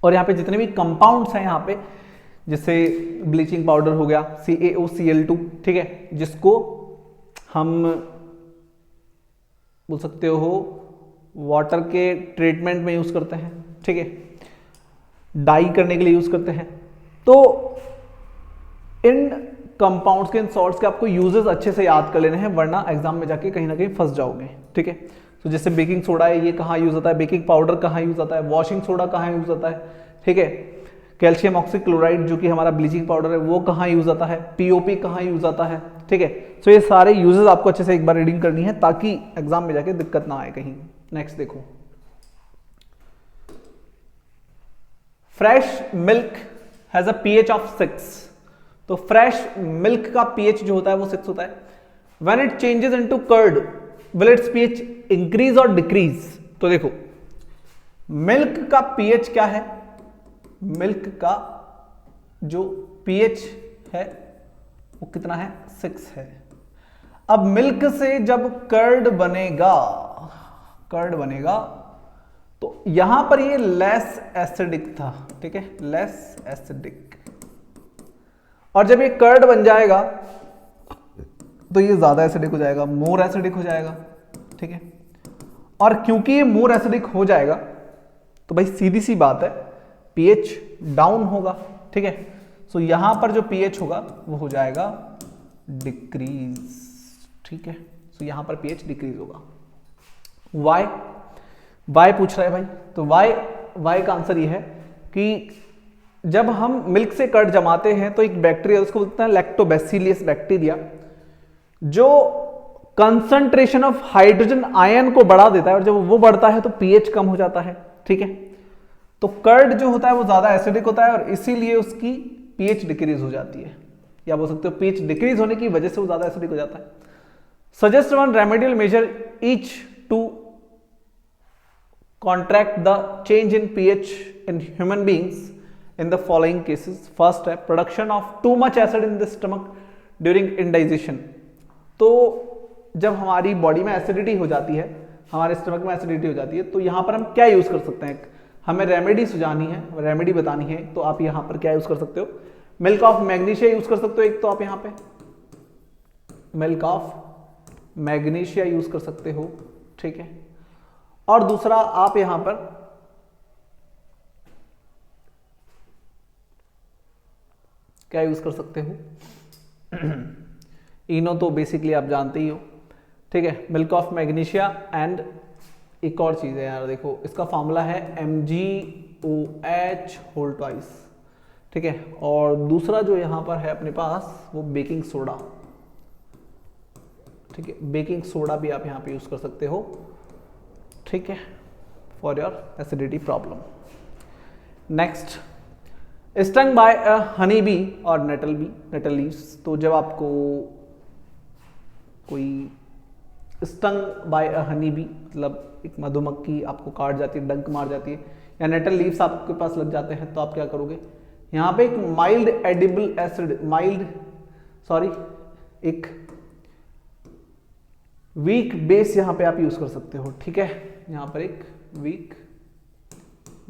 और यहां पे जितने भी कंपाउंड्स हैं यहां पे, जैसे ब्लीचिंग पाउडर हो गया CaOCl2, ठीक है, जिसको हम बोल सकते हो वाटर के ट्रीटमेंट में यूज करते हैं। ठीक है, डाई करने के लिए यूज करते हैं। तो इन कंपाउंड्स के, इन सॉल्ट्स के आपको यूजेस अच्छे से याद कर लेने हैं, वरना एग्जाम में जाके कहीं ना कहीं फंस जाओगे। ठीक है, तो जैसे बेकिंग सोडा है, ये कहाँ यूज होता है, बेकिंग पाउडर कहाँ यूज होता है, वॉशिंग सोडा कहाँ यूज होता है। ठीक है, कैल्शियम ऑक्सीक्लोराइड जो कि हमारा ब्लीचिंग पाउडर है वो कहाँ यूज आता है, POP कहाँ यूज आता है। ठीक है, तो ये सारे यूजेस आपको अच्छे से एक बार रीडिंग करनी है ताकि एग्जाम में जाके दिक्कत ना आए कहीं। नेक्स्ट देखो, fresh milk has a pH of 6। तो फ्रेश मिल्क का pH जो होता है वो 6 होता है। When it changes into curd will its pH increase और डिक्रीज। तो देखो मिल्क का pH क्या है, मिल्क का जो pH है वो कितना है, 6 है। अब मिल्क से जब कर्ड बनेगा तो यहां पर ये लेस एसिडिक था। ठीक है, लेस एसिडिक, और जब ये कर्ड बन जाएगा तो ये ज्यादा एसिडिक हो जाएगा, मोर एसिडिक हो जाएगा। ठीक है, और क्योंकि ये मोर एसिडिक हो जाएगा तो भाई सीधी सी बात है pH डाउन होगा। ठीक है, सो यहां पर जो pH होगा वो हो जाएगा डिक्रीज। ठीक है, सो यहां पर pH डिक्रीज होगा। वाई पूछ रहा है भाई, तो वाई का आंसर ये है कि जब हम मिल्क से कर्ड जमाते हैं तो एक बैक्टीरिया, उसको बोलते हैं लैक्टोबैसिलियस बैक्टीरिया, जो कंसंट्रेशन ऑफ हाइड्रोजन आयन को बढ़ा देता है, और जब वो बढ़ता है तो pH कम हो जाता है। ठीक है, तो कर्ड जो होता है वो ज्यादा एसिडिक होता है और इसीलिए उसकी pH डिक्रीज हो जाती है, या बोल सकते हो pH डिक्रीज होने की वजह से वो ज्यादा एसिडिक हो जाता है। Suggest one remedial measure each to contract the change in pH in human beings in the following cases. First step, production of too much acid in the stomach during indigestion. तो जब हमारी body में acidity हो जाती है, हमारे stomach में acidity हो जाती है, तो यहाँ पर हम क्या यूज कर सकते हैं, हमें रेमेडी सुझानी है, रेमेडी बतानी है, तो आप यहाँ पर क्या यूज कर सकते हो, मिल्क ऑफ मैग्नीशिया यूज कर सकते हो। एक तो आप यहाँ पे मिल्क ऑफ मैग्नीशिया यूज कर सकते हो। ठीक है, और दूसरा आप यहाँ पर क्या यूज कर सकते हो, इनो तो बेसिकली आप जानते ही हो। ठीक है, मिल्क ऑफ मैग्नीशिया, एंड एक और चीज है यार, देखो इसका फॉर्मूला है MgOH होल ट्वाइस। ठीक है, और दूसरा जो यहां पर है अपने पास वो बेकिंग सोडा। ठीक है, बेकिंग सोडा भी आप यहां पे यूज कर सकते हो। ठीक है, for your acidity problem. Next, stung by a honey bee और नेटल लीव्स। तो जब आपको कोई stung by a honey bee, मतलब एक मधुमक्खी आपको काट जाती है, डंक मार जाती है, या नेटल लीव्स आपके पास लग जाते हैं, तो आप क्या करोगे, यहाँ पे एक माइल्ड एडिबल एसिड, एक वीक बेस यहाँ पे आप यूज कर सकते हो। ठीक है, यहाँ पर एक वीक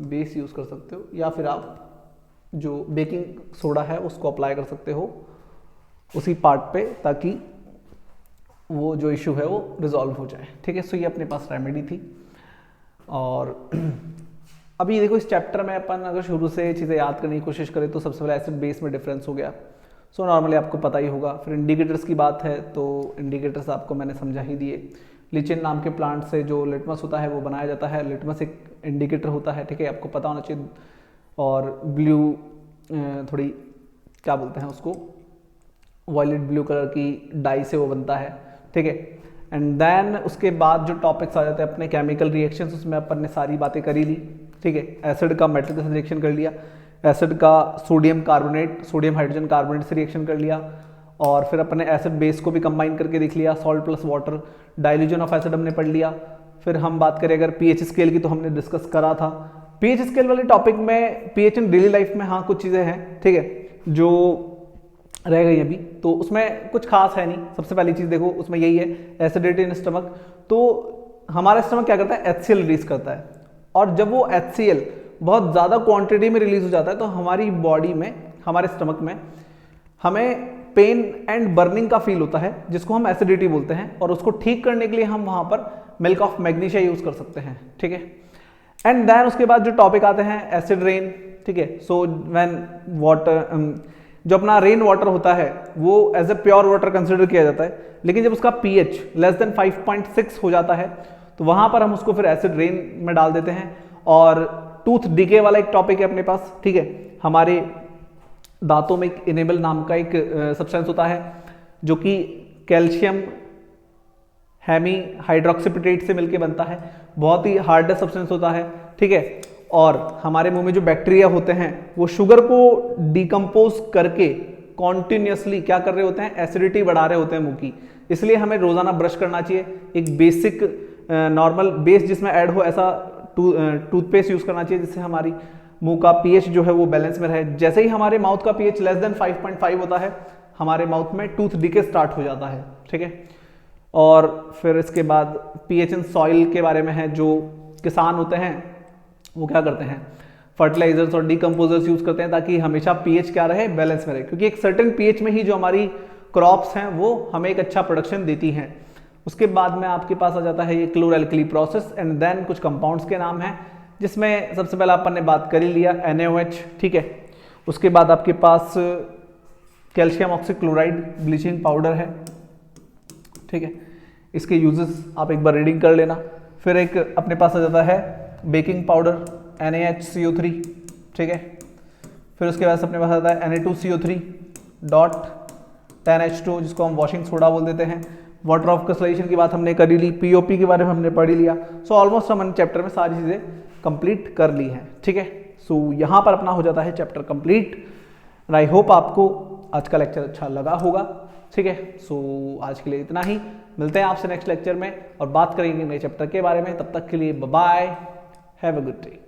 बेस यूज कर सकते हो, या फिर आप जो बेकिंग सोडा है उसको अप्लाई कर सकते हो उसी पार्ट पे, ताकि वो जो इशू है वो रिजॉल्व हो जाए। ठीक है, सो ये अपने पास रेमेडी थी। और अभी देखो इस चैप्टर में अपन अगर शुरू से चीज़ें याद करने की कोशिश करें तो सबसे पहले एसिड बेस में डिफरेंस हो गया, सो नॉर्मली आपको पता ही होगा। फिर इंडिकेटर्स की बात है तो इंडिकेटर्स आपको मैंने समझा ही दिए। लिचिन नाम के प्लांट से जो लिटमस होता है वो बनाया जाता है, लिटमस एक इंडिकेटर होता है। ठीक है, आपको पता होना चाहिए। और ब्लू थोड़ी क्या बोलते हैं उसको, वॉयलेट ब्लू कलर की डाई से वो बनता है। ठीक है, एंड देन उसके बाद जो टॉपिक्स आ जाते हैं अपने केमिकल रिएक्शंस, उसमें अपन ने सारी बातें करी ली। ठीक है, एसिड का मेटल के साथ रिएक्शन कर लिया, एसिड का सोडियम हाइड्रोजन कार्बोनेट से रिएक्शन कर लिया, और फिर अपने एसिड बेस को भी कंबाइन करके देख लिया, salt plus water, dilution of acid हमने पढ़ लिया। फिर हम बात करें अगर पीएच स्केल की, तो हमने डिस्कस करा था। पीएच स्केल वाले टॉपिक में पीएच इन डेली लाइफ में हाँ कुछ चीज़ें हैं, ठीक है, जो रह गई अभी, तो उसमें कुछ खास है नहीं। सबसे पहली चीज़ देखो उसमें यही है, एसिडिटी इन स्टमक। तो हमारा स्टमक क्या करता है, HCl रिलीज करता है, और जब वो HCl बहुत ज़्यादा क्वांटिटी में रिलीज हो जाता है तो हमारी बॉडी में, हमारे स्टमक में हमें पेन एंड बर्निंग का फील होता है, जिसको हम एसिडिटी बोलते हैं। और उसको ठीक करने के लिए हम वहाँ पर मिल्क ऑफ मैग्नीशिया यूज़ कर सकते हैं। ठीक है, एंड देन उसके बाद जो टॉपिक आते हैं एसिड रेन। ठीक है, सो व्हेन वाटर, जो अपना रेन वाटर होता है वो as a pure water consider किया जाता है, लेकिन जब उसका pH लेस देन 5.6 हो जाता है तो वहां पर हम उसको फिर एसिड रेन में डाल देते हैं। और टूथ डिके वाला एक टॉपिक है अपने पास। ठीक है, हमारे दांतों में एक इनेबल नाम का एक सब्सटेंस होता है जो कि कैल्शियम हेमी हाइड्रोक्सीप्टेट से मिलकर बनता है, बहुत ही हार्डेस्ट सब्सटेंस होता है। ठीक है, और हमारे मुंह में जो बैक्टीरिया होते हैं वो शुगर को डिकम्पोज करके कॉन्टिन्यूसली क्या कर रहे होते हैं, एसिडिटी बढ़ा रहे होते हैं मुंह की। इसलिए हमें रोजाना ब्रश करना चाहिए, एक बेसिक नॉर्मल बेस जिसमें ऐड हो ऐसा टूथपेस्ट यूज करना चाहिए, जिससे हमारी मुंह का पीएच जो है वो बैलेंस में रहे। जैसे ही हमारे माउथ का पीएच लेस देन 5.5 होता है, हमारे माउथ में टूथ डिके स्टार्ट हो जाता है। ठीक है, और फिर इसके बाद पीएच इन सॉइल के बारे में है। जो किसान होते हैं वो क्या करते हैं, फर्टिलाइजर्स और डिकम्पोजर्स यूज करते हैं ताकि हमेशा पीएच क्या रहे, बैलेंस में रहे, क्योंकि एक सर्टेन पीएच में ही जो हमारी क्रॉप्स हैं वो हमें एक अच्छा प्रोडक्शन देती हैं। उसके बाद में आपके पास आ जाता है ये क्लोरैल्कली प्रोसेस, एंड देन कुछ कंपाउंड्स के नाम हैं, जिसमें सबसे पहले अपन ने बात कर ही लिया NaOH। ठीक है, उसके बाद आपके पास कैल्शियम ऑक्सीक्लोराइड ब्लीचिंग पाउडर है। ठीक है, इसके यूजेस आप एक बार रीडिंग कर लेना। फिर एक अपने पास आ जाता है बेकिंग पाउडर NaHCO3। ठीक है, फिर उसके बाद अपने पास आता है Na2CO3 डॉट 10H2 जिसको हम वॉशिंग सोडा बोल देते हैं। वाटर ऑफ क्रिस्टलाइजेशन की बात हमने कर ही ली, POP के बारे में हमने पढ़ ही लिया। सो ऑलमोस्ट हमने चैप्टर में सारी चीज़ें कंप्लीट कर ली हैं। ठीक है, सो यहाँ पर अपना हो जाता है चैप्टर कंप्लीट। आई होप आपको आज का लेक्चर अच्छा लगा होगा। ठीक है, सो आज के लिए इतना ही, मिलते हैं आपसे नेक्स्ट लेक्चर में और बात करेंगे नए चैप्टर के बारे में। तब तक के लिए bye bye, have a good day.